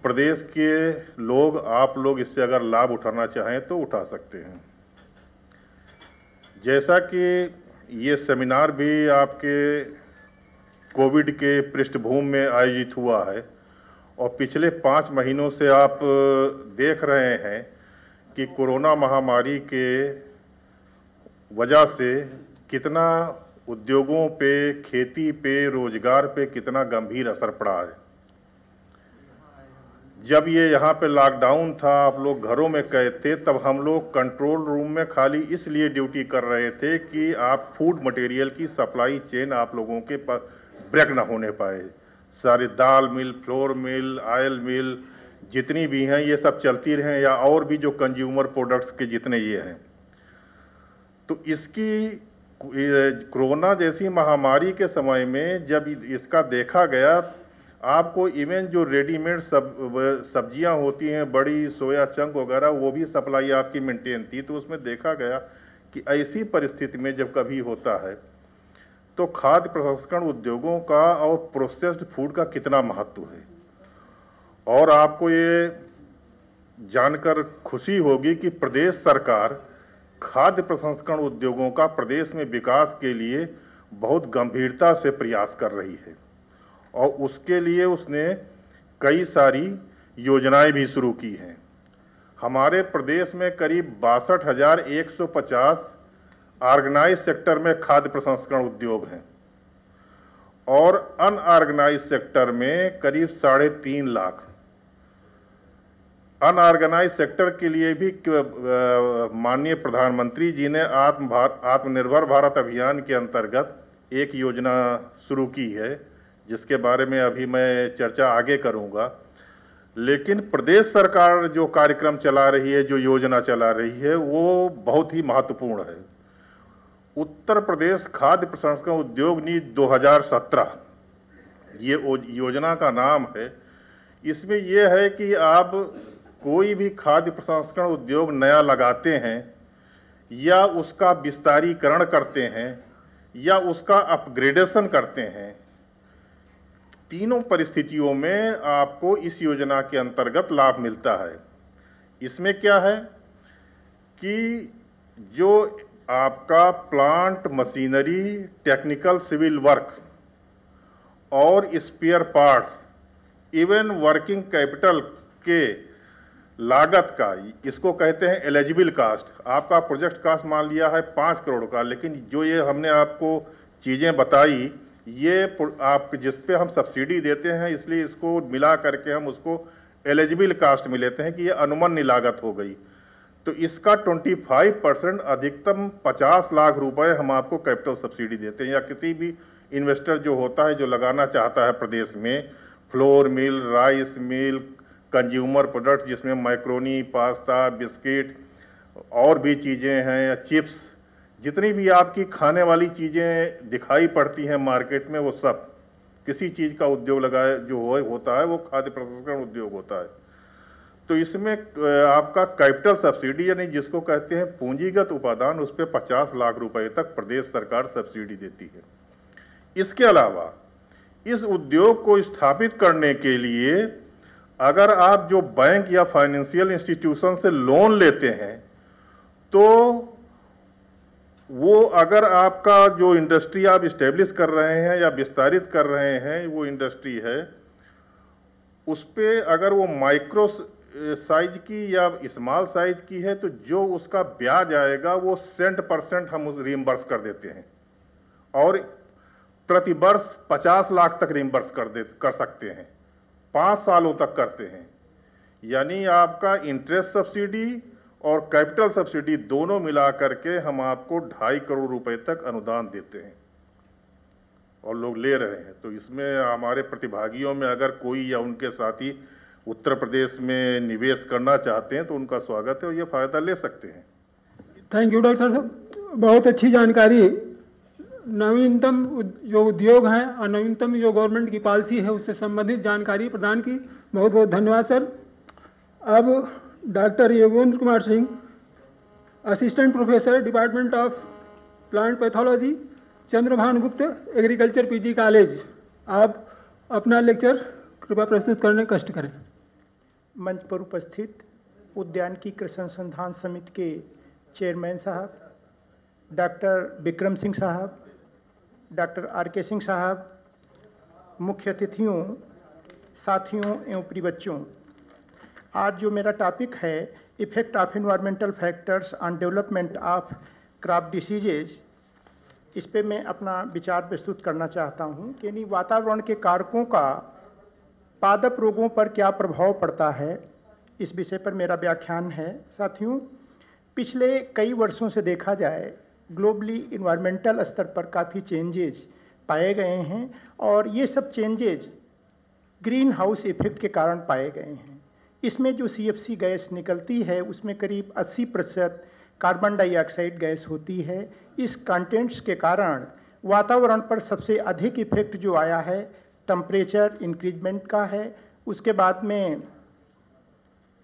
प्रदेश के लोग, आप लोग इससे अगर लाभ उठाना चाहें तो उठा सकते हैं। जैसा कि ये सेमिनार भी आपके कोविड के पृष्ठभूमि में आयोजित हुआ है और पिछले 5 महीनों से आप देख रहे हैं कि कोरोना महामारी के वजह से कितना उद्योगों पे, खेती पे, रोजगार पे कितना गंभीर असर पड़ा है। जब ये यहाँ पे लॉकडाउन था, आप लोग घरों में कैद थे, तब हम लोग कंट्रोल रूम में खाली इसलिए ड्यूटी कर रहे थे कि आप फूड मटेरियल की सप्लाई चेन आप लोगों के पास ब्रेक ना होने पाए। सारे दाल मिल, फ्लोर मिल, ऑयल मिल जितनी भी हैं ये सब चलती रहें, या और भी जो कंज्यूमर प्रोडक्ट्स के जितने ये हैं। तो इसकी कोरोना जैसी महामारी के समय में जब इसका देखा गया, आपको इवन जो रेडीमेड सब्जियां होती हैं, बड़ी सोया चंक वगैरह, वो भी सप्लाई आपकी मेंटेन थी। तो उसमें देखा गया कि ऐसी परिस्थिति में जब कभी होता है तो खाद्य प्रसंस्करण उद्योगों का और प्रोसेस्ड फूड का कितना महत्व है। और आपको ये जानकर खुशी होगी कि प्रदेश सरकार खाद्य प्रसंस्करण उद्योगों का प्रदेश में विकास के लिए बहुत गंभीरता से प्रयास कर रही है और उसके लिए उसने कई सारी योजनाएं भी शुरू की हैं। हमारे प्रदेश में करीब 62,150 ऑर्गेनाइज सेक्टर में खाद्य प्रसंस्करण उद्योग हैं और अनऑर्गेनाइज सेक्टर में करीब 3.5 लाख। अनऑर्गेनाइज सेक्टर के लिए भी माननीय प्रधानमंत्री जी ने आत्मनिर्भर भारत अभियान के अंतर्गत एक योजना शुरू की है, जिसके बारे में अभी मैं चर्चा आगे करूंगा। लेकिन प्रदेश सरकार जो कार्यक्रम चला रही है, जो योजना चला रही है, वो बहुत ही महत्वपूर्ण है। उत्तर प्रदेश खाद्य प्रसंस्करण उद्योग नीति 2017 ये योजना का नाम है। इसमें यह है कि आप कोई भी खाद्य प्रसंस्करण उद्योग नया लगाते हैं या उसका विस्तारीकरण करते हैं या उसका अपग्रेडेशन करते हैं, तीनों परिस्थितियों में आपको इस योजना के अंतर्गत लाभ मिलता है। इसमें क्या है कि जो आपका plant, machinery, technical civil work और spare parts, even working capital के लागत का, इसको कहते हैं एलिजिबल कास्ट। आपका प्रोजेक्ट कास्ट मान लिया है 5 करोड़ का, लेकिन जो ये हमने आपको चीज़ें बताई, ये आप जिस पे हम सब्सिडी देते हैं, इसलिए इसको मिला करके हम उसको एलिजिबल कास्ट में लेते हैं कि ये अनुमान्य लागत हो गई। तो इसका 25% अधिकतम 50 लाख रुपए हम आपको कैपिटल सब्सिडी देते हैं। या किसी भी इन्वेस्टर जो होता है, जो लगाना चाहता है प्रदेश में flour mill, rice mill, consumer products जिसमें मैक्रोनी, पास्ता, बिस्किट और भी चीज़ें हैं, चिप्स, जितनी भी आपकी खाने वाली चीज़ें दिखाई पड़ती हैं मार्केट में, वो सब किसी चीज़ का उद्योग लगाए जो होता है वो खाद्य प्रसंस्करण उद्योग होता है। तो इसमें आपका कैपिटल सब्सिडी यानी जिसको कहते हैं पूंजीगत उपादान, उस पर 50 लाख रुपए तक प्रदेश सरकार सब्सिडी देती है। इसके अलावा इस उद्योग को स्थापित करने के लिए अगर आप जो बैंक या फाइनेंशियल इंस्टीट्यूशन से लोन लेते हैं, तो वो अगर आपका जो इंडस्ट्री आप इस्टेब्लिश कर रहे हैं या विस्तारित कर रहे हैं वो इंडस्ट्री है, उस पे अगर वो माइक्रो साइज की या स्मॉल साइज की है तो जो उसका ब्याज आएगा वो 100% हम उस रिइम्बर्स कर देते हैं, और प्रति वर्ष 50 लाख तक रिइम्बर्स कर सकते हैं, 5 सालों तक करते हैं। यानी आपका इंटरेस्ट सब्सिडी और कैपिटल सब्सिडी दोनों मिला करके हम आपको 2.5 करोड़ रुपए तक अनुदान देते हैं और लोग ले रहे हैं। तो इसमें हमारे प्रतिभागियों में अगर कोई या उनके साथी उत्तर प्रदेश में निवेश करना चाहते हैं तो उनका स्वागत है और ये फायदा ले सकते हैं। थैंक यू डॉक्टर साहब, बहुत अच्छी जानकारी। नवीनतम जो उद्योग हैं और नवीनतम जो गवर्नमेंट की पॉलिसी है उससे संबंधित जानकारी प्रदान की, बहुत बहुत धन्यवाद सर। अब doctor Yogendra Kumar Singh, assistant professor department of plant pathology, Chandrabhan गुप्त एग्रीकल्चर पीजी कॉलेज, आप अपना लेक्चर कृपया प्रस्तुत करने कष्ट करें। मंच पर उपस्थित उद्यानिकी कृषि अनुसंधान समिति के चेयरमैन साहब, डॉक्टर विक्रम सिंह साहब, डॉक्टर आर.के. सिंह साहब, मुख्य अतिथियों, साथियों एवं प्रिय बच्चों, आज जो मेरा टॉपिक है effect of environmental factors on development of crop diseases, इस पे मैं अपना विचार प्रस्तुत करना चाहता हूँ कि यानी वातावरण के कारकों का पादप रोगों पर क्या प्रभाव पड़ता है, इस विषय पर मेरा व्याख्यान है। साथियों, पिछले कई वर्षों से देखा जाए ग्लोबली इन्वायरमेंटल स्तर पर काफ़ी चेंजेज पाए गए हैं और ये सब चेंजेज ग्रीन हाउस इफेक्ट के कारण पाए गए हैं। इसमें जो CFC गैस निकलती है उसमें करीब 80% कार्बन डाइऑक्साइड गैस होती है। इस कंटेंट्स के कारण वातावरण पर सबसे अधिक इफेक्ट जो आया है टेम्परेचर इंक्रीजमेंट का है। उसके बाद में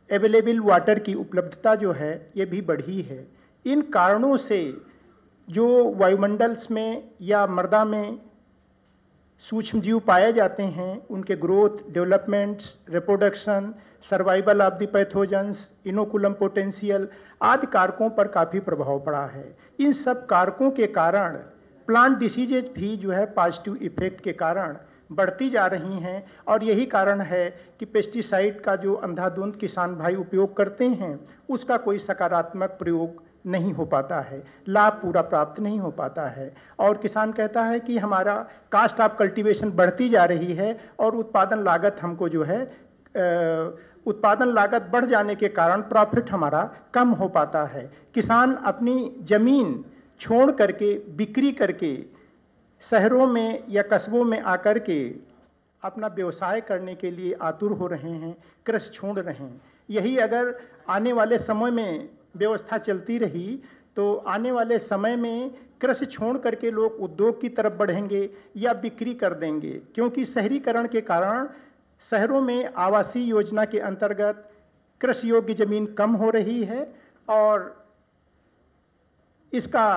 अवेलेबल वाटर की उपलब्धता जो है ये भी बढ़ी है। इन कारणों से जो वायुमंडल्स में या मृदा में सूक्ष्म जीव पाए जाते हैं उनके growth, developments, reproduction, survival of the pathogens, inoculum potential आदि कारकों पर काफ़ी प्रभाव पड़ा है। इन सब कारकों के कारण प्लांट डिसीजेज भी जो है पॉजिटिव इफेक्ट के कारण बढ़ती जा रही हैं और यही कारण है कि पेस्टिसाइड का जो अंधाधुंध किसान भाई उपयोग करते हैं उसका कोई सकारात्मक प्रयोग नहीं हो पाता है, लाभ पूरा प्राप्त नहीं हो पाता है और किसान कहता है कि हमारा कास्ट ऑफ कल्टीवेशन बढ़ती जा रही है और उत्पादन लागत हमको जो है उत्पादन लागत बढ़ जाने के कारण प्रॉफिट हमारा कम हो पाता है। किसान अपनी जमीन छोड़ करके बिक्री करके शहरों में या कस्बों में आकर के अपना व्यवसाय करने के लिए आतुर हो रहे हैं, कृषि छोड़ रहे हैं। यही अगर आने वाले समय में व्यवस्था चलती रही तो आने वाले समय में कृषि छोड़ करके लोग उद्योग की तरफ बढ़ेंगे या बिक्री कर देंगे, क्योंकि शहरीकरण के कारण शहरों में आवासीय योजना के अंतर्गत कृषि योग्य जमीन कम हो रही है और इसका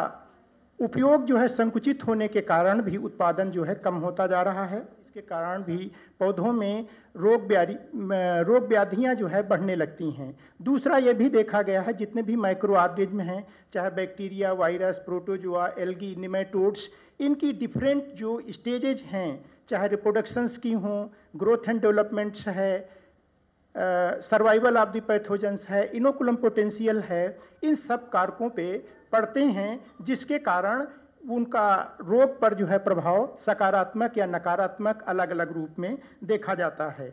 उपयोग जो है संकुचित होने के कारण भी उत्पादन जो है कम होता जा रहा है। इसके कारण भी पौधों में रोग व्याधियाँ जो है बढ़ने लगती हैं। दूसरा ये भी देखा गया है जितने भी माइक्रो ऑर्गेनिज्म हैं, चाहे bacteria, virus, protozoa, algae, nematodes, इनकी डिफरेंट जो स्टेजेज हैं, चाहे रिप्रोडक्शंस की हों, ग्रोथ एंड डेवलपमेंट्स है, सर्वाइवल ऑफ द पैथोजेंस है, इनोकुलम पोटेंशियल है, इन सब कारकों पे पड़ते हैं जिसके कारण उनका रोग पर जो है प्रभाव सकारात्मक या नकारात्मक अलग अलग रूप में देखा जाता है।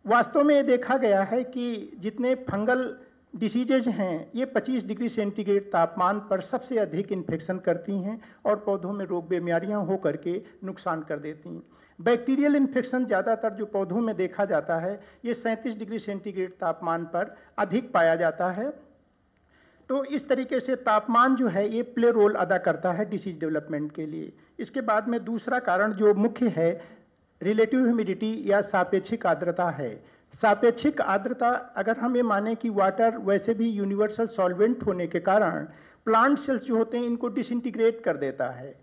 वास्तव में ये देखा गया है कि जितने फंगल डिसीजेज हैं ये 25 डिग्री सेंटीग्रेड तापमान पर सबसे अधिक इन्फेक्शन करती हैं और पौधों में रोग बीमारियां हो करके नुकसान कर देती हैं। बैक्टीरियल इन्फेक्शन ज़्यादातर जो पौधों में देखा जाता है ये 37 डिग्री सेंटीग्रेड तापमान पर अधिक पाया जाता है। तो इस तरीके से तापमान जो है ये प्ले रोल अदा करता है डिसीज डेवलपमेंट के लिए। इसके बाद में दूसरा कारण जो मुख्य है रिलेटिव ह्यूमिडिटी या सापेक्षिक आर्द्रता है। सापेक्षिक आर्द्रता अगर हम ये माने कि वाटर वैसे भी यूनिवर्सल सॉल्वेंट होने के कारण प्लांट सेल्स जो होते हैं इनको डिसइंटीग्रेट कर देता है।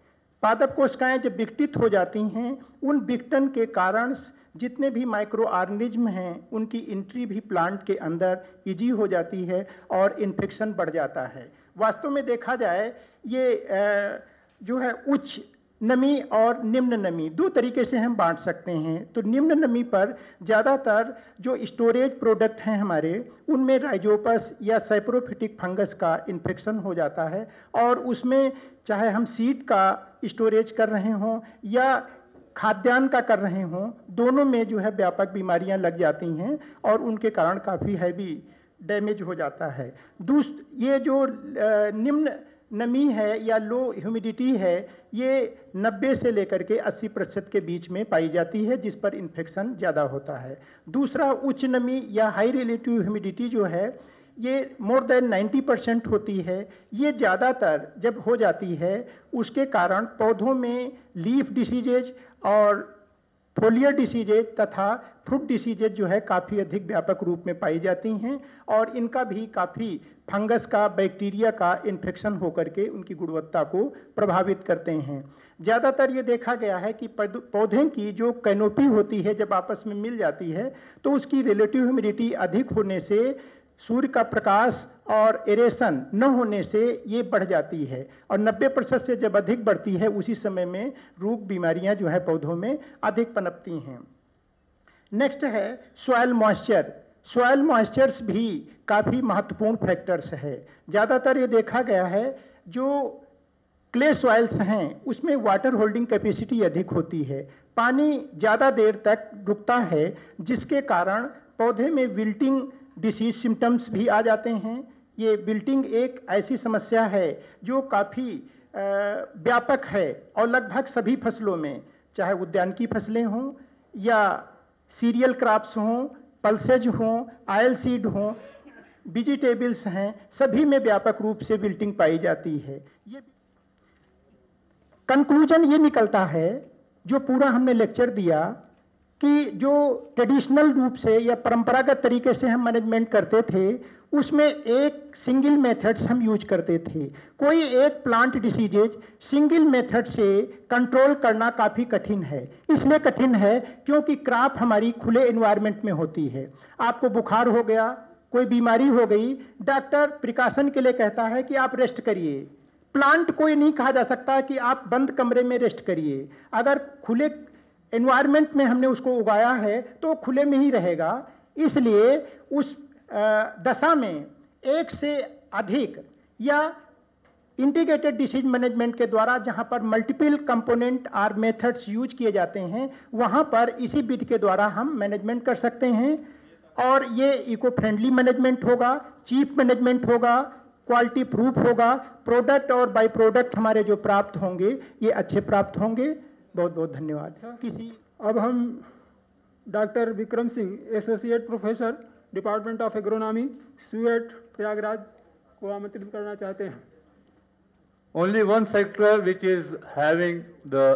पादप कोशिकाएं जब विघटित हो जाती हैं उन विघटन के कारण जितने भी माइक्रो ऑर्गेनिज्म हैं उनकी एंट्री भी प्लांट के अंदर इजी हो जाती है और इन्फेक्शन बढ़ जाता है। वास्तव में देखा जाए ये जो है उच्च नमी और निम्न नमी, दो तरीके से हम बांट सकते हैं। तो निम्न नमी पर ज़्यादातर जो स्टोरेज प्रोडक्ट हैं हमारे, उनमें राइजोपस या सैप्रोफिटिक फंगस का इन्फेक्शन हो जाता है, और उसमें चाहे हम सीड का स्टोरेज कर रहे हों या खाद्यान्न का कर रहे हों, दोनों में जो है व्यापक बीमारियां लग जाती हैं और उनके कारण काफ़ी हैवी डैमेज हो जाता है। ये जो निम्न नमी है या लो ह्यूमिडिटी है, ये 90 से लेकर के 80% के बीच में पाई जाती है, जिस पर इन्फेक्शन ज़्यादा होता है। दूसरा उच्च नमी या हाई रिलेटिव ह्यूमिडिटी जो है, ये मोर देन 90% होती है। ये ज़्यादातर जब हो जाती है, उसके कारण पौधों में लीफ डिसीजेज और फोलियर डिसीजेज तथा फ्रूट डिसीजेज जो है काफ़ी अधिक व्यापक रूप में पाई जाती हैं, और इनका भी काफ़ी फंगस का, बैक्टीरिया का इन्फेक्शन होकर के उनकी गुणवत्ता को प्रभावित करते हैं। ज़्यादातर ये देखा गया है कि पौधे की जो कैनोपी होती है, जब आपस में मिल जाती है तो उसकी रिलेटिव ह्यूमिडिटी अधिक होने से, सूर्य का प्रकाश और एरेशन न होने से ये बढ़ जाती है, और 90% से जब अधिक बढ़ती है, उसी समय में रोग बीमारियां जो है पौधों में अधिक पनपती हैं। नेक्स्ट है सॉइल मॉइस्चर। सॉइल मॉइस्चर्स भी काफ़ी महत्वपूर्ण फैक्टर्स है। ज़्यादातर ये देखा गया है जो क्ले सॉइल्स हैं उसमें वाटर होल्डिंग कैपेसिटी अधिक होती है, पानी ज़्यादा देर तक रुकता है, जिसके कारण पौधे में विल्टिंग डिसीज सिम्टम्स भी आ जाते हैं। ये विल्टिंग एक ऐसी समस्या है जो काफ़ी व्यापक है और लगभग सभी फसलों में, चाहे उद्यान की फसलें हों या सीरियल क्रॉप्स हों, पल्सेज हों, ऑयल सीड हों, वेजिटेबल्स हैं, सभी में व्यापक रूप से विल्टिंग पाई जाती है। ये कंक्लूजन ये निकलता है, जो पूरा हमने लेक्चर दिया, कि जो ट्रेडिशनल रूप से या परंपरागत तरीके से हम मैनेजमेंट करते थे, उसमें एक सिंगल मेथड्स हम यूज करते थे। कोई एक प्लांट डिसीजेज सिंगल मेथड से कंट्रोल करना काफ़ी कठिन है। इसलिए कठिन है क्योंकि क्रॉप हमारी खुले एनवायरनमेंट में होती है। आपको बुखार हो गया, कोई बीमारी हो गई, डॉक्टर प्रिकॉशन के लिए कहता है कि आप रेस्ट करिए। प्लांट कोई नहीं कहा जा सकता कि आप बंद कमरे में रेस्ट करिए। अगर खुले एनवायरनमेंट में हमने उसको उगाया है तो खुले में ही रहेगा। इसलिए उस दशा में एक से अधिक या इंटीग्रेटेड डिसीज मैनेजमेंट के द्वारा जहां पर मल्टीपल कंपोनेंट और मेथड्स यूज किए जाते हैं, वहां पर इसी विधि के द्वारा हम मैनेजमेंट कर सकते हैं, और ये इको फ्रेंडली मैनेजमेंट होगा, चीप मैनेजमेंट होगा, क्वालिटी प्रूफ होगा, प्रोडक्ट और बाई प्रोडक्ट हमारे जो प्राप्त होंगे ये अच्छे प्राप्त होंगे। बहुत बहुत धन्यवाद। अब हम doctor Vikram Singh, associate professor, department of agronomy, SHUATS, Prayagraj को आमंत्रित करना चाहते हैं। Only one sector which is having the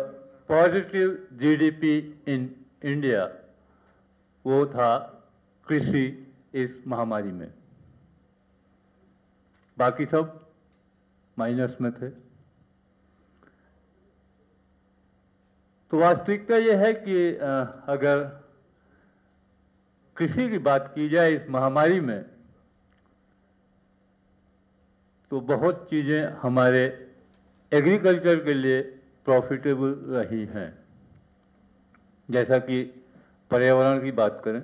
positive GDP in India, वो था कृषि इस महामारी में। बाकी सब माइनस में थे। तो वास्तविकता यह है कि अगर कृषि की बात की जाए इस महामारी में, तो बहुत चीज़ें हमारे एग्रीकल्चर के लिए प्रॉफिटेबल रही हैं। जैसा कि पर्यावरण की बात करें,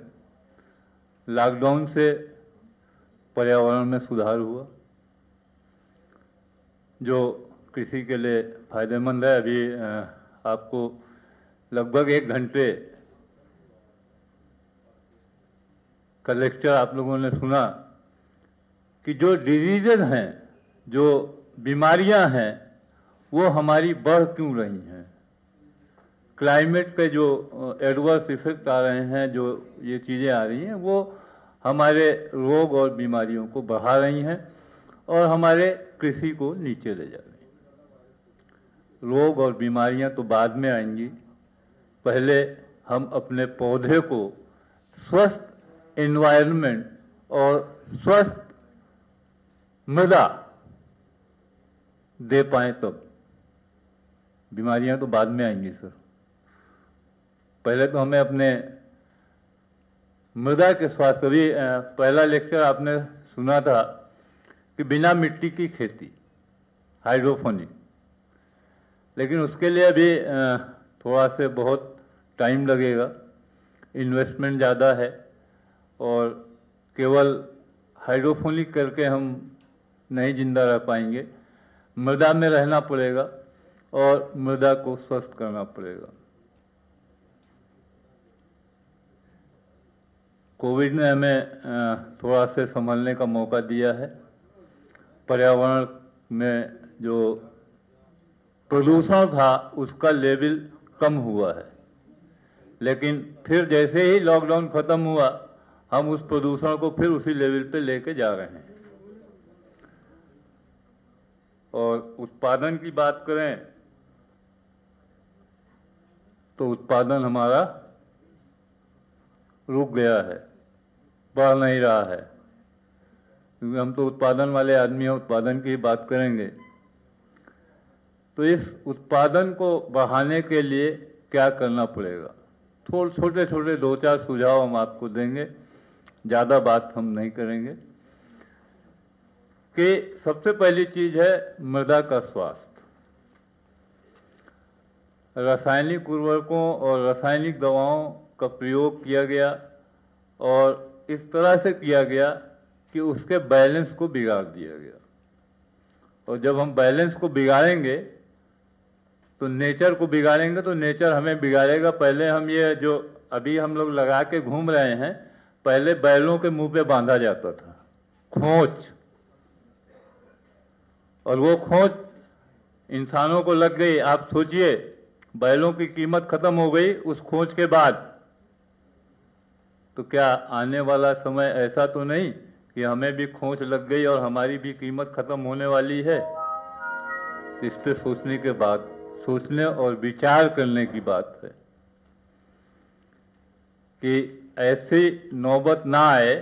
लॉकडाउन से पर्यावरण में सुधार हुआ, जो कृषि के लिए फायदेमंद है। अभी आपको लगभग 1 घंटे का लेक्चर आप लोगों ने सुना कि जो डिजीजेज हैं, जो बीमारियां हैं, वो हमारी बढ़ क्यों रही हैं। क्लाइमेट पे जो एडवर्स इफेक्ट आ रहे हैं, जो ये चीज़ें आ रही हैं, वो हमारे रोग और बीमारियों को बढ़ा रही हैं और हमारे कृषि को नीचे ले जा रही हैं। रोग और बीमारियां तो बाद में आएंगी, पहले हम अपने पौधे को स्वस्थ एनवायरनमेंट और स्वस्थ मृदा दे पाएं, तब बीमारियां तो बाद में आएंगी सर। पहले तो हमें अपने मृदा के स्वास्थ्य, भी पहला लेक्चर आपने सुना था कि बिना मिट्टी की खेती, हाइड्रोपोनिक, लेकिन उसके लिए अभी थोड़ा से बहुत टाइम लगेगा, इन्वेस्टमेंट ज़्यादा है, और केवल हाइड्रोपोनिक करके हम नहीं जिंदा रह पाएंगे, मृदा में रहना पड़ेगा और मृदा को स्वस्थ करना पड़ेगा। कोविड ने हमें थोड़ा से संभलने का मौका दिया है। पर्यावरण में जो प्रदूषण था उसका लेवल कम हुआ है, लेकिन फिर जैसे ही लॉकडाउन खत्म हुआ हम उस प्रदूषण को फिर उसी लेवल पे लेके जा रहे हैं। और उत्पादन की बात करें तो उत्पादन हमारा रुक गया है, बढ़ नहीं रहा है, क्योंकि हम तो उत्पादन वाले आदमी हैं, उत्पादन की बात करेंगे। तो इस उत्पादन को बढ़ाने के लिए क्या करना पड़ेगा, थोड़े छोटे छोटे 2-4 सुझाव हम आपको देंगे, ज़्यादा बात हम नहीं करेंगे। कि सबसे पहली चीज़ है मृदा का स्वास्थ्य। रासायनिक उर्वरकों और रासायनिक दवाओं का प्रयोग किया गया और इस तरह से किया गया कि उसके बैलेंस को बिगाड़ दिया गया। और जब हम बैलेंस को बिगाड़ेंगे तो नेचर को बिगाड़ेंगे तो नेचर हमें बिगाड़ेगा। पहले हम ये जो अभी हम लोग लगा के घूम रहे हैं, पहले बैलों के मुंह पे बांधा जाता था खोंच, और वो खोंच इंसानों को लग गई। आप सोचिए, बैलों की कीमत खत्म हो गई उस खोंच के बाद, तो क्या आने वाला समय ऐसा तो नहीं कि हमें भी खोंच लग गई और हमारी भी कीमत खत्म होने वाली है? तो इस पे सोचने के बाद, सोचने और विचार करने की बात है कि ऐसी नौबत ना आए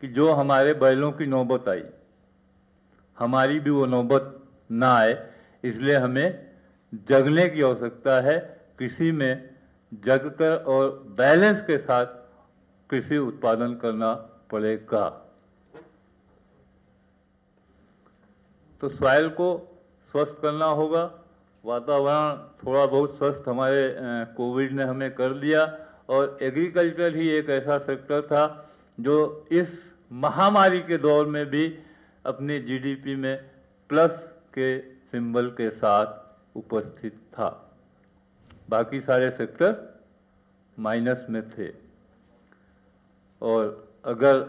कि जो हमारे बैलों की नौबत आई, हमारी भी वो नौबत ना आए। इसलिए हमें जगने की आवश्यकता है, कृषि में जगकर और बैलेंस के साथ कृषि उत्पादन करना पड़ेगा। तो सॉइल को स्वस्थ करना होगा, वातावरण थोड़ा बहुत स्वस्थ हमारे कोविड ने हमें कर दिया। और एग्रीकल्चर ही एक ऐसा सेक्टर था जो इस महामारी के दौर में भी अपनी जीडीपी में प्लस के सिंबल के साथ उपस्थित था। बाकी सारे सेक्टर माइनस में थे, और अगर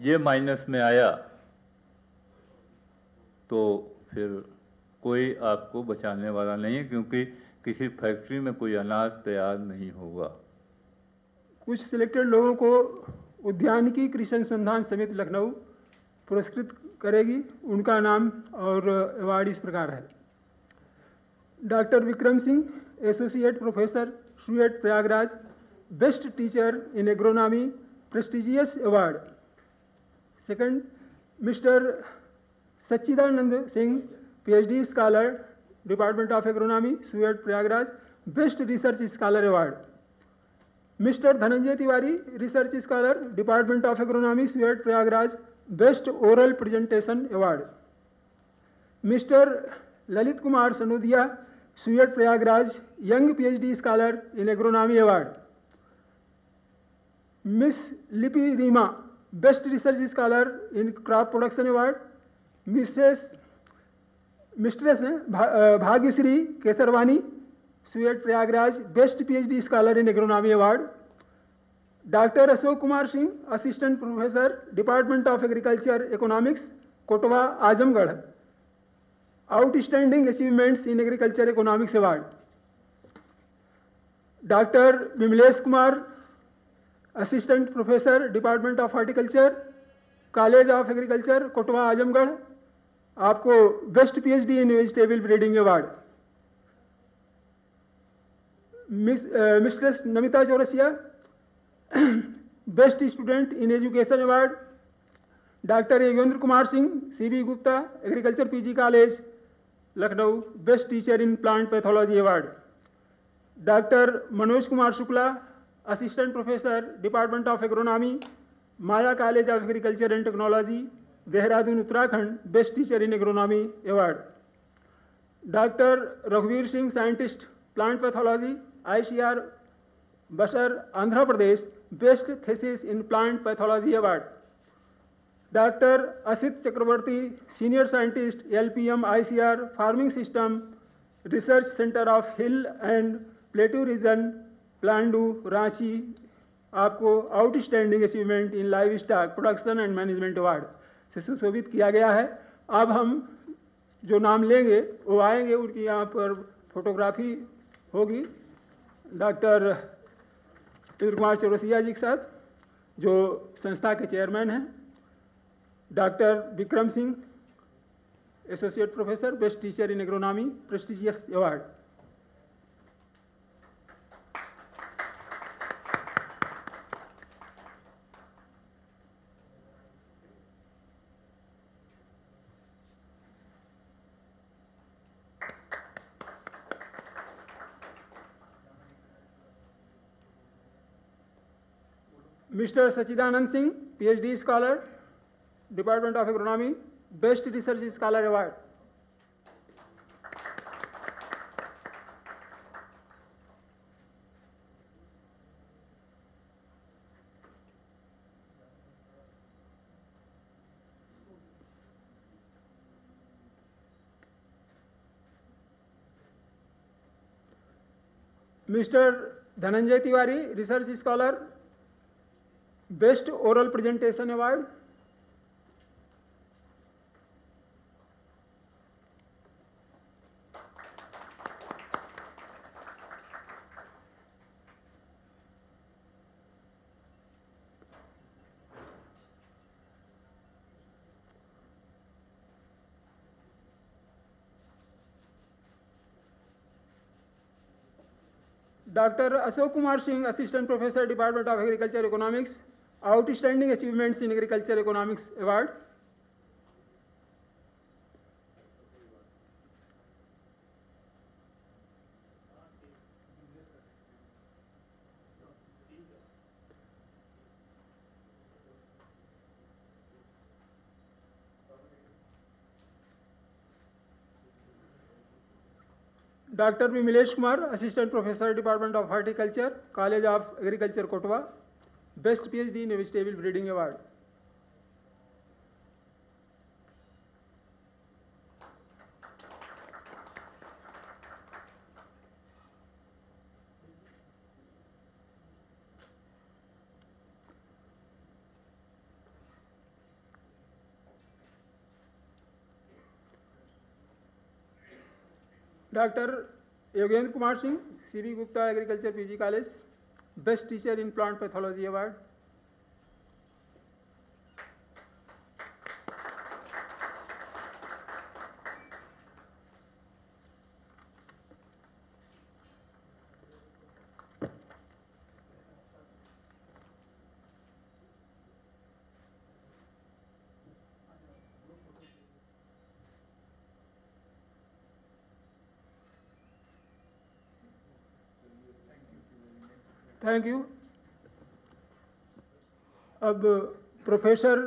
ये माइनस में आया तो फिर कोई आपको बचाने वाला नहीं है, क्योंकि किसी फैक्ट्री में कोई अनाज तैयार नहीं होगा। कुछ सिलेक्टेड लोगों को उद्यानिकी कृषि अनुसंधान समिति लखनऊ पुरस्कृत करेगी। उनका नाम और अवार्ड इस प्रकार है: doctor Vikram Singh, associate professor, SHUATS Prayagraj, best teacher in agronomy, prestigious award. Second, mister Sachchidanand Singh, PhD scholar, department of agronomy, SHUATS Prayagraj, best research scholar award. Mister Dhananjay Tiwari, research scholar, department of agronomy, SHUATS Prayagraj, best oral presentation award. Mister Lalit Kumar Sanodiya, SHUATS Prayagraj, young PhD scholar in agronomy award. Miss Lipi Reema, best research scholar in crop production award. Mistress Bhagyashree Kesarwani, SHUATS Prayagraj, best PhD scholar in agronomy award. Doctor Ashok Kumar Singh, assistant professor, department of agriculture economics, Kotwa Azamgarh, outstanding achievements in agriculture economics award. Doctor Vimlesh Kumar, assistant professor, department of horticulture, college of agriculture, Kotwa Azamgarh, आपको best PhD in vegetable breeding award. Mistress Namita Chaurasia, best student in education award. Doctor Yogendra Kumar Singh, C B Gupta, agriculture PG college Lucknow, best teacher in plant pathology award. Doctor Manoj Kumar Shukla, assistant professor, department of agronomy, Maya college of agriculture and technology, Dehradun Uttarakhand, best teacher in agronomy award. Dr. Raghuvir Singh, scientist, plant pathology, ICR, Basar, Andhra Pradesh, Best Thesis in Plant Pathology Award. Dr. Asit Chakrabarti, senior scientist, LPM, ICR, Farming System, Research Center of Hill and Plateau Region, Plandu, Ranchi, आपको outstanding achievement in live stock production and management award से सुशोभित किया गया है। अब हम जो नाम लेंगे वो आएंगे, उनकी यहाँ पर फोटोग्राफी होगी डॉक्टर इंद्र कुमार चौरसिया जी के साथ, जो संस्था के चेयरमैन हैं। Doctor Vikram Singh, associate professor, best teacher in agronomy, prestigious award. Mr. Sachidanand Singh, PhD scholar, Department of Agronomy, Best Research Scholar Award. Mr. Dhananjay Tiwari, Research Scholar, Best Oral Presentation Award. Dr. Ashok Kumar Singh, Assistant Professor, Department of Agriculture Economics, Outstanding Achievements in Agriculture Economics Award. Dr. Vimlesh Kumar, Assistant Professor, Department of Horticulture, College of Agriculture, Kotwa, Best PhD in Vegetable Breeding Award. Dr. Yogendra Kumar Singh, C.B. Gupta Agriculture PG College, Best Teacher in Plant Pathology Award. Thank you. अब professor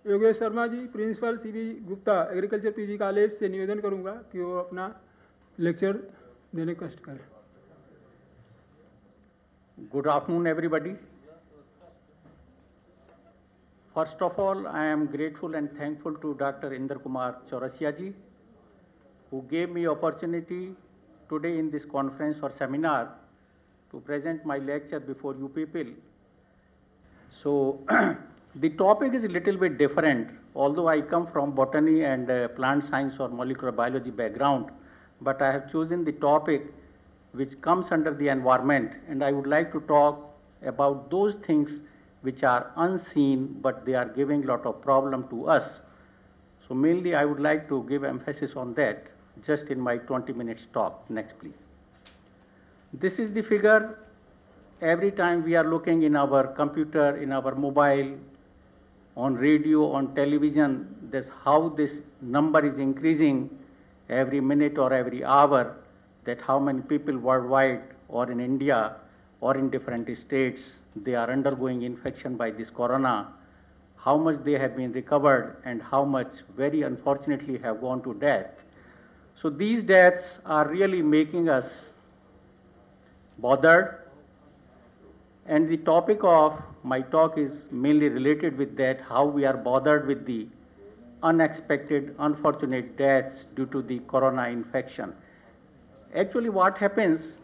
Yogesh Sharma ji, principal C B Gupta agriculture PG college से निवेदन करूंगा कि वो अपना lecture देने का कष्ट करें। Good afternoon, everybody. First of all, I am grateful and thankful to Dr. Indra Kumar Chaurasia ji, who gave me opportunity today in this conference or seminar to present my lecture before you people. So, the topic is a little bit different, although I come from botany and plant science or molecular biology background, but I have chosen the topic which comes under the environment, and I would like to talk about those things which are unseen, but they are giving a lot of problem to us. So mainly I would like to give emphasis on that just in my 20 minutes talk. Next, please. This is the figure. Every time we are looking in our computer, in our mobile, on radio, on television, this how this number is increasing every minute or every hour, that how many people worldwide or in India or in different states, they are undergoing infection by this corona, how much they have been recovered and how much very unfortunately have gone to death. So these deaths are really making us bothered. And the topic of my talk is mainly related with that, how we are bothered with the unexpected, unfortunate deaths due to the corona infection. Actually, what happens,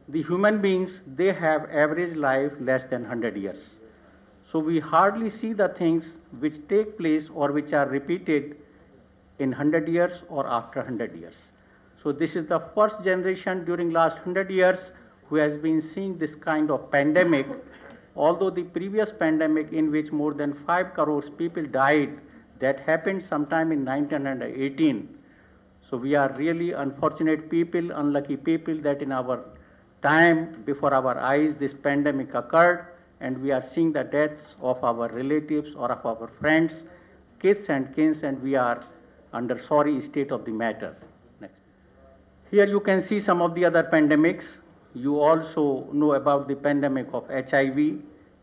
the human beings, they have average life less than 100 years. So we hardly see the things which take place or which are repeated in 100 years or after 100 years. So this is the first generation during last 100 years who has been seeing this kind of pandemic, although the previous pandemic in which more than 5 crores people died, that happened sometime in 1918. So we are really unfortunate people, unlucky people that in our time, before our eyes, this pandemic occurred, and we are seeing the deaths of our relatives or of our friends, kids and kins, and we are under sorry state of the matter. Next. Here you can see some of the other pandemics. You also know about the pandemic of HIV,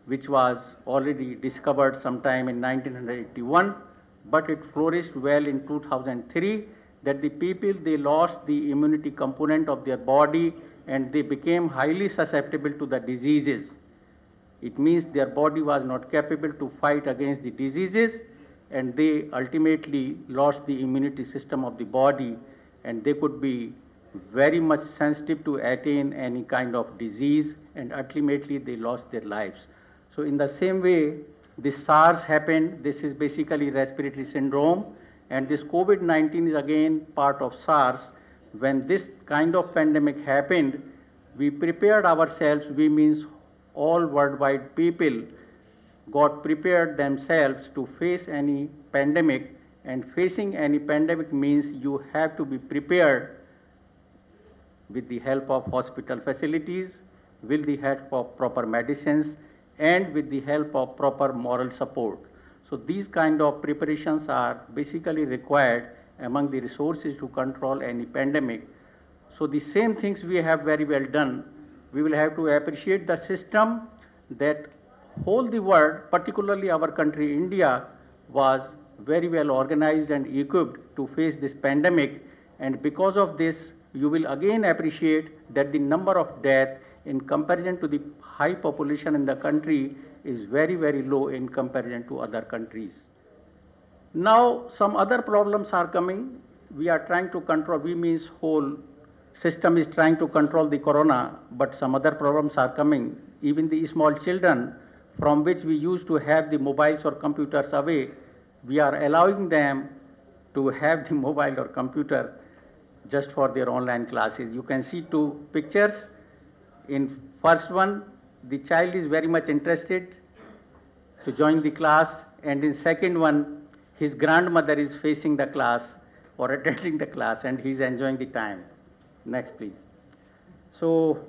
which was already discovered sometime in 1981, but it flourished well in 2003, that the people, they lost the immunity component of their body and they became highly susceptible to the diseases. It means their body was not capable to fight against the diseases, and they ultimately lost the immunity system of the body, and they could be very much sensitive to attain any kind of disease, and ultimately they lost their lives. So in the same way, this SARS happened. This is basically respiratory syndrome, and this COVID-19 is again part of SARS. When this kind of pandemic happened, we prepared ourselves. We means all worldwide people got prepared themselves to face any pandemic, and facing any pandemic means you have to be prepared with the help of hospital facilities, with the help of proper medicines, and with the help of proper moral support. So these kind of preparations are basically required among the resources to control any pandemic. So the same things we have very well done. We will have to appreciate the system that whole the world, particularly our country, India, was very well organized and equipped to face this pandemic. And because of this, you will again appreciate that the number of deaths in comparison to the high population in the country is very, very low in comparison to other countries. Now, some other problems are coming. We are trying to control, we means whole system is trying to control the corona, but some other problems are coming. Even the small children, from which we used to have the mobiles or computers away, we are allowing them to have the mobile or computer just for their online classes. You can see two pictures. In first one, the child is very much interested to join the class, and in second one, his grandmother is facing the class or attending the class, and he's enjoying the time. Next, please. So,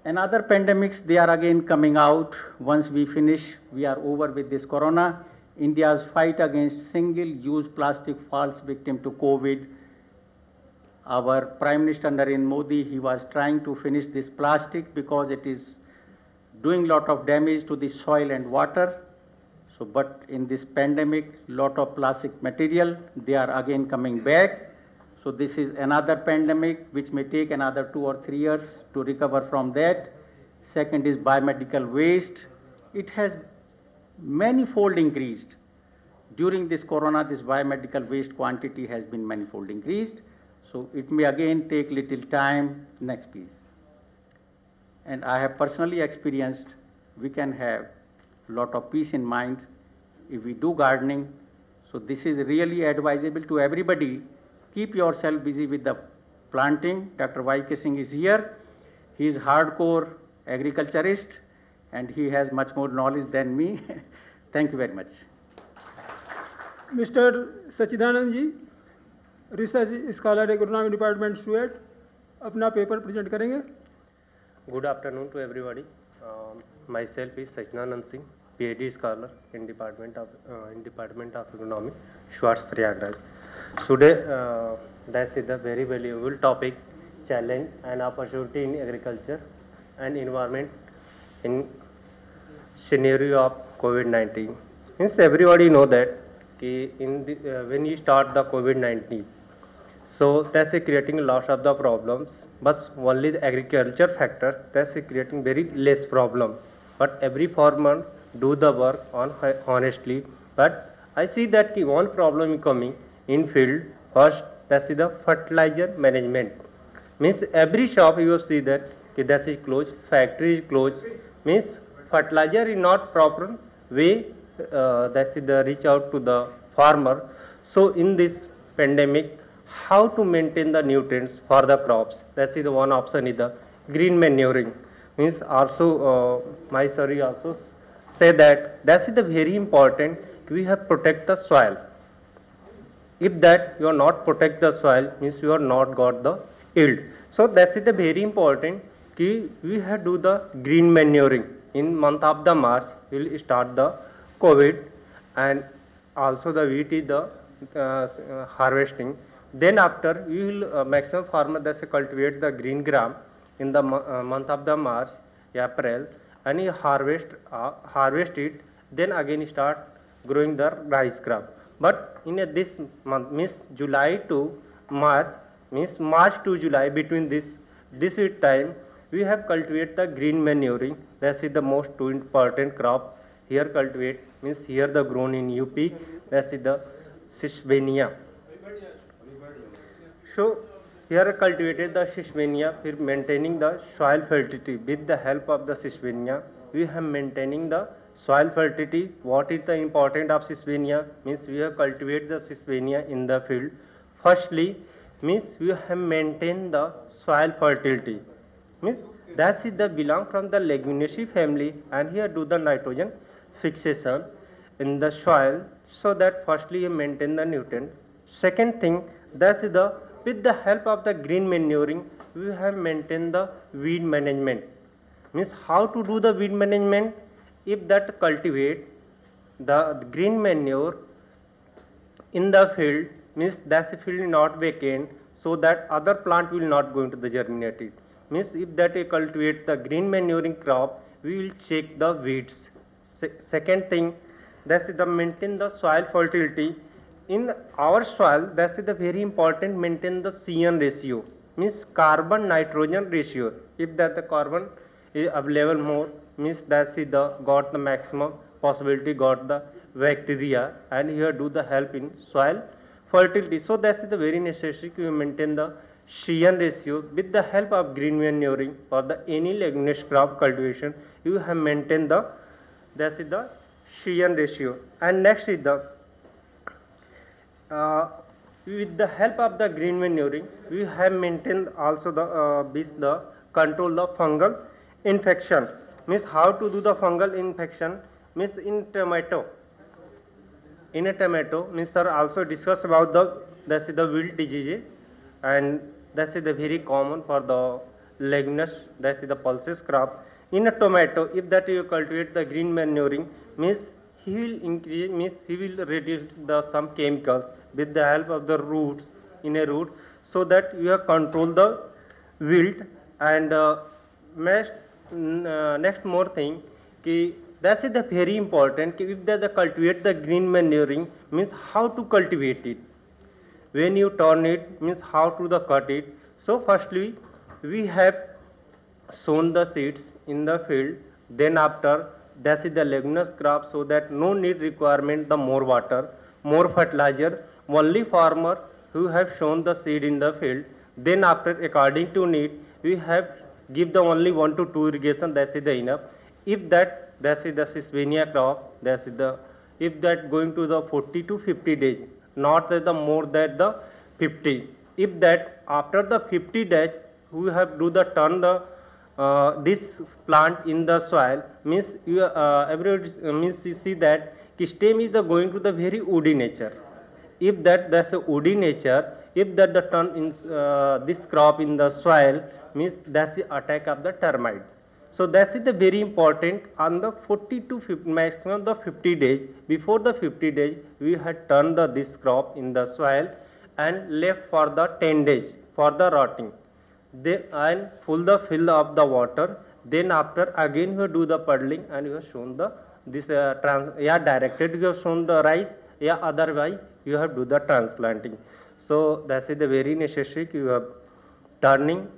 another pandemics, they are again coming out. Once we finish, we are over with this corona. India's fight against single-use plastic falls victim to COVID. Our Prime Minister Narendra Modi, he was trying to finish this plastic because it is doing lot of damage to the soil and water. So, but in this pandemic, lot of plastic material, they are again coming back. So this is another pandemic which may take another 2 or 3 years to recover from that. Second is biomedical waste. It has manifold increased. During this corona, this biomedical waste quantity has been manifold increased. So it may again take little time. Next, please. And I have personally experienced, we can have a lot of peace in mind if we do gardening. So this is really advisable to everybody. Keep yourself busy with the planting. Dr. Y.K. Singh is here. He is hardcore agriculturist and he has much more knowledge than me. Thank you very much. Mr. Sachidanand ji, research scholar agronomy department Suet, अपना paper present करेंगे. Good afternoon to everybody. Myself is Sachidanand Singh, PhD scholar in Department of Agronomy, Schwartz Prayagraj. Today, that is a very valuable topic, challenge and opportunity in agriculture and environment in scenario of COVID-19. Since everybody know that when you start the COVID-19, So that's creating a lot of the problems. But only the agriculture factor that's creating very less problem. But every farmer do the work on honestly. But I see that one problem is coming in field. First, that's the fertilizer management. Means every shop you will see that that is closed, factory is closed. Means fertilizer is not proper way. That's the reach out to the farmer. So in this pandemic, how to maintain the nutrients for the crops? That's the one option is the green manuring. Means also my sorry also say that that's the very important. We have protect the soil. If that you are not protect the soil, means you are not got the yield. So that's the very important. We have do the green manuring. In month of the March, we will start the COVID, and also the wheat is the harvesting. Then after we will maximum farmer that's cultivate the green gram in the month of the March, April, and he harvest it. Then again start growing the rice crop. But in this month, means July to March, means March to July, between this time, we have cultivate the green manuring. That is the most important crop. Here cultivate means here the grown in UP. That is the Sesbania. So here cultivated the Sesbania, maintaining the soil fertility. With the help of the Sesbania, we have maintaining the soil fertility. What is the important of Sesbania? Means we have cultivated the Sesbania in the field. Firstly, means we have maintained the soil fertility. Means that is the belong from the Leguminosae family, and here do the nitrogen fixation in the soil, so that firstly you maintain the nutrient. Second thing, that is the with the help of the green manuring, we have maintained the weed management. Means how to do the weed management? If that cultivate the green manure in the field, means that field not vacant, so that other plant will not go into the germinated. Means if that we cultivate the green manuring crop, we will check the weeds. Second thing, that is the maintain the soil fertility. In our soil, that is the very important, maintain the CN ratio, means carbon nitrogen ratio. If that the carbon is available more, means that is the got the maximum possibility, got the bacteria, and here do the help in soil fertility. So that is the very necessary to maintain the CN ratio. With the help of green manuring or the any leguminous crop cultivation, you have maintained the that is the CN ratio. And next is the with the help of the green manuring, we have maintained also the control the fungal infection. Means how to do the fungal infection? Means in tomato. In a tomato, means sir also discuss about that is the wilt disease, and that is the very common for the leguminous, that is the pulses crop. In a tomato, if that you cultivate the green manuring, means he will increase, means he will reduce the some chemicals with the help of the roots in a root, so that you have control the wilt. And next more thing, that is the very important. If they cultivate the green manuring, means how to cultivate it. When you turn it, means how to the cut it. So firstly, we have sown the seeds in the field. Then after, that is the leguminous crop, so that no need requirement the more water, more fertilizer. Only farmer who have sown the seed in the field. Then after, according to need, we have give the only 1 to 2 irrigation. That is the enough. If that is the Sesbania crop, that is the, if that going to the 40 to 50 days, not the more than the 50. If that after the 50 days, we have do the turn the this plant in the soil, means you everybody means you see that stem is the going to the very woody nature. If that's a woody nature, if that the turn in this crop in the soil, means that's the attack of the termites. So that is the very important. On the 40 to 50, maximum the 50 days, before the 50 days, we had turned this crop in the soil and left for the 10 days for the rotting. Then and fill of the water. Then after again you do the puddling, and you have shown the this directed you have shown the rice, otherwise you have do the transplanting. So that is the very necessary you have turning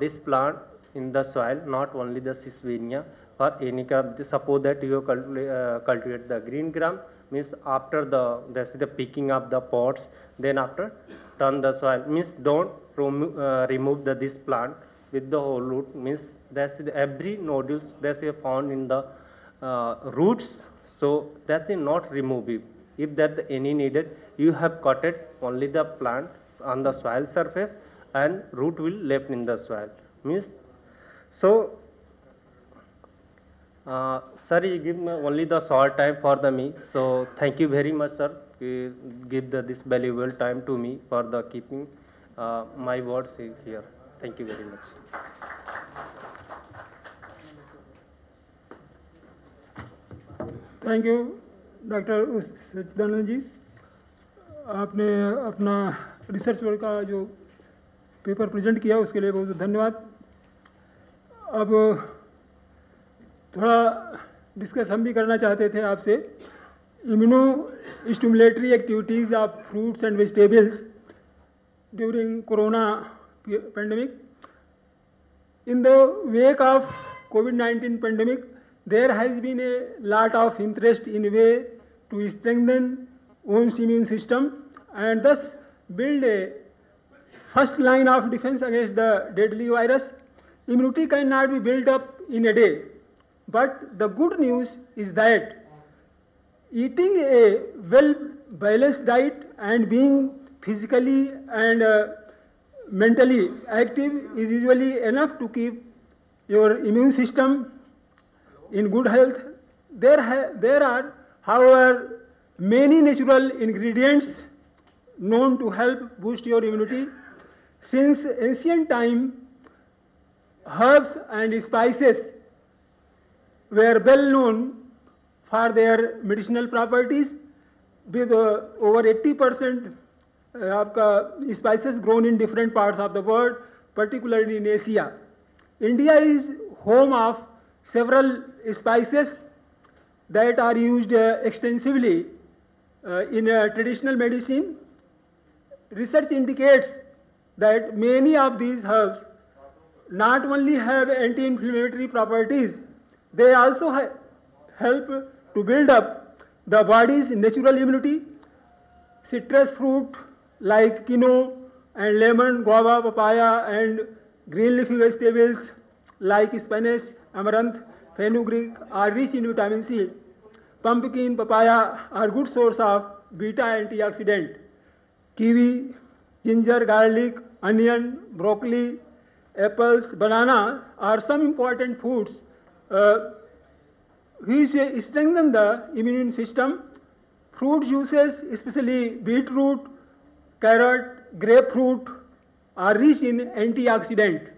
this plant in the soil, not only the Sesbania, for any kind. Suppose that you cultivate the green gram, means after that's the picking up the pots, then after turn the soil, means don't remove this plant with the whole root, means that's every nodules that's found in the roots, so that's not removable. If that any needed, you have cut it only the plant on the soil surface and root will left in the soil, means so. Sir, you give me only the short time for me, so thank you very much, sir. You give this valuable time to me for the keeping my words here. Thank you very much. Thank you doctor Sachchidanand ji, आपने अपना research work का जो paper present किया उसके लिए बहुत धन्यवाद। अब थोड़ा डिस्कस हम भी करना चाहते थे आपसे, immuno stimulatory activities of fruits and vegetables during corona pandemic. In the wake of COVID-19 pandemic, there has been a lot of interest in a way to strengthen one's immune system and thus build a first line of defense against the deadly virus. Immunity cannot be built up in a day, but the good news is that eating a well-balanced diet and being physically and mentally active is usually enough to keep your immune system in good health. There are, however, many natural ingredients known to help boost your immunity. Since ancient time, herbs and spices were well known for their medicinal properties, with over 80% आपका spices grown in different parts of the world, particularly in Asia. India is home of several spices that are used extensively in traditional medicine. Research indicates that many of these herbs not only have anti-inflammatory properties, they also help to build up the body's natural immunity. Citrus fruit like quinoa and lemon, guava, papaya, and green leafy vegetables like spinach, amaranth, fenugreek are rich in vitamin C. Pumpkin, papaya are good source of beta antioxidant. Kiwi, ginger, garlic, onion, broccoli, apples, banana are some important foods which strengthen the immune system. Fruit juices, especially beetroot, carrot, grapefruit, are rich in antioxidant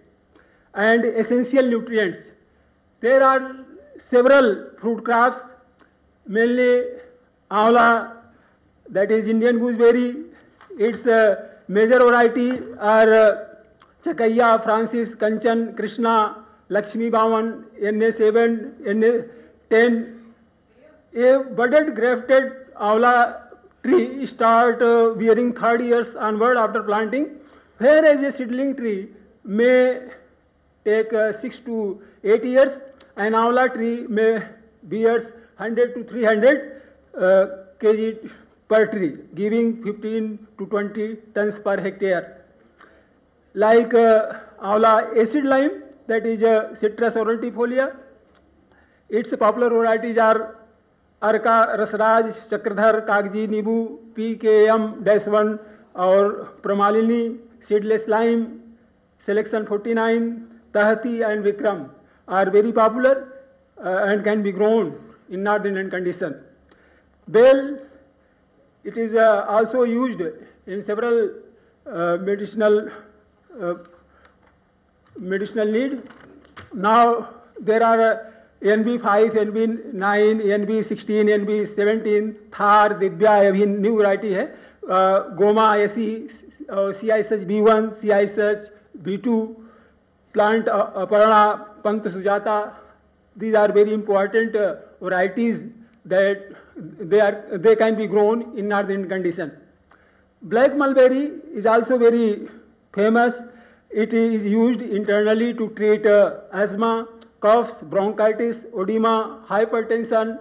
and essential nutrients. There are several fruit crops, mainly Amla, that is Indian gooseberry. Its major variety are Chakaiya, Francis, Kanchan, Krishna, Lakshmi Baman, NA7, NA10. A budded grafted Amla tree start bearing 3rd years onward after planting, whereas a seedling tree may take 6 to 8 years. An Amla tree may bears 100 to 300 kg per tree, giving 15 to 20 tons per hectare. Like Amla acid lime, that is Citrus aurantifolia. Its popular varieties are Arka, Rasraj, Chakradhar, Kagji, Nibu, PKM-1 or Pramalini, seedless lime, Selection 49, Tahati and Vikram are very popular and can be grown in northern Indian condition. Bell, it is also used in several medicinal need. Now there are NB5, NB9, NB16, NB17, Thar, Divya, अभी new variety है, Goma, ऐसी, CISH B1, CISH B2, plant Aparna, Pant Sujata. These are very important varieties that they can be grown in northern condition. Black mulberry is also very famous. It is used internally to treat asthma, coughs, bronchitis, edema, hypertension,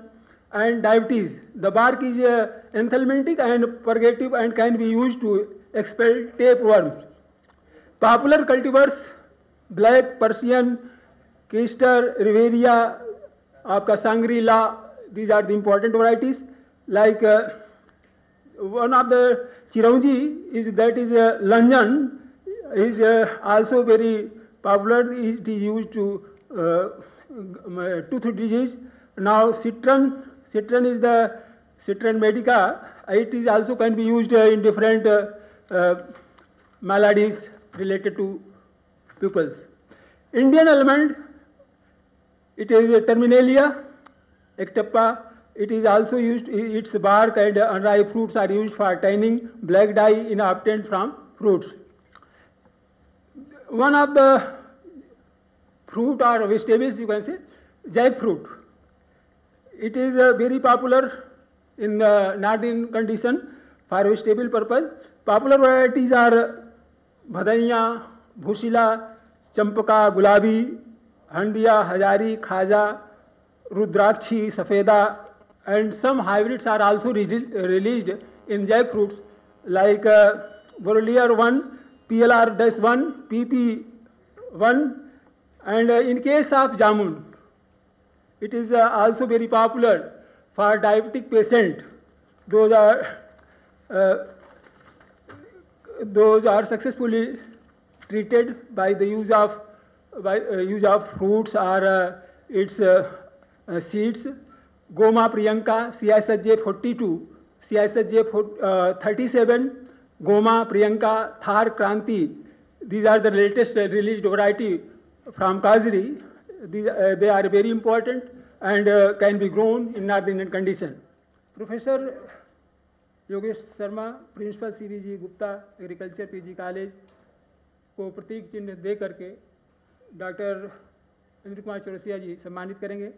and diabetes. The bark is anthelmintic and purgative and can be used to expel tapeworms. Popular cultivars: black Persian, Kester, Riveria, आपका Shangri-La. These are the important varieties. Like one of the Chiraunji is Lanjan is also very popular. It is used to tooth disease. Now citron is the Citron medica. It is also can be used in different maladies related to pupils. Indian almond, it is Terminalia ectapa. It is also used, its bark and unripe fruits are used for tanning black dye obtained from fruits. One of the fruit or vegetables, you can say, jackfruit. It is very popular in the northern condition for vegetable purpose. Popular varieties are Bhadaiya, Bhusila, Champaka, Gulabi, Handiya, Hazari, Khaja, Rudrakshi, Safeda, and some hybrids are also released in jackfruits like Borolier 1, PLR-1, PP1, and in case of Jamun, it is also very popular for diabetic patient. Those are successfully treated by the use of fruits or its seeds. Goma Priyanka, CISJ 42, CISJ 37, Goma Priyanka, Thar Kranti. These are the latest released variety from Kazri. They are very important and can be grown in North Indian condition. Professor Yogesh Sharma, Principal CVG Gupta Agriculture PG College को प्रतीक चिन्ह दे करके doctor Indra Kumar Chaurasia जी सम्मानित करेंगे।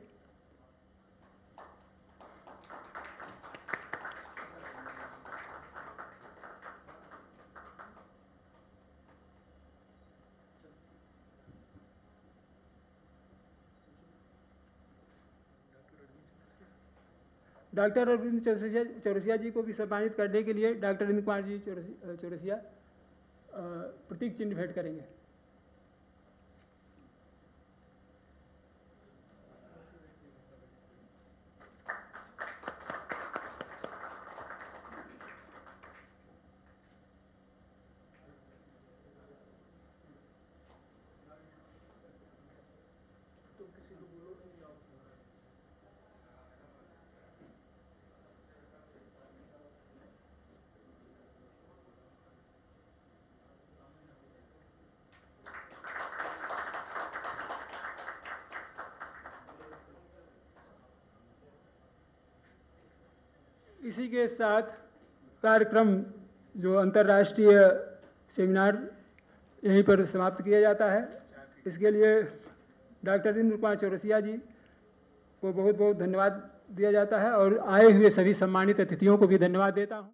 Doctor Arvind Chaurasia जी को भी सम्मानित करने के लिए डॉक्टर इंद्र कुमार जी चौरसिया प्रतीक चिन्ह भेंट करेंगे। इसी के साथ कार्यक्रम जो अंतर्राष्ट्रीय सेमिनार यहीं पर समाप्त किया जाता है। इसके लिए डॉक्टर इंद्र कुमार चौरसिया जी को बहुत बहुत धन्यवाद दिया जाता है और आए हुए सभी सम्मानित अतिथियों को भी धन्यवाद देता हूं।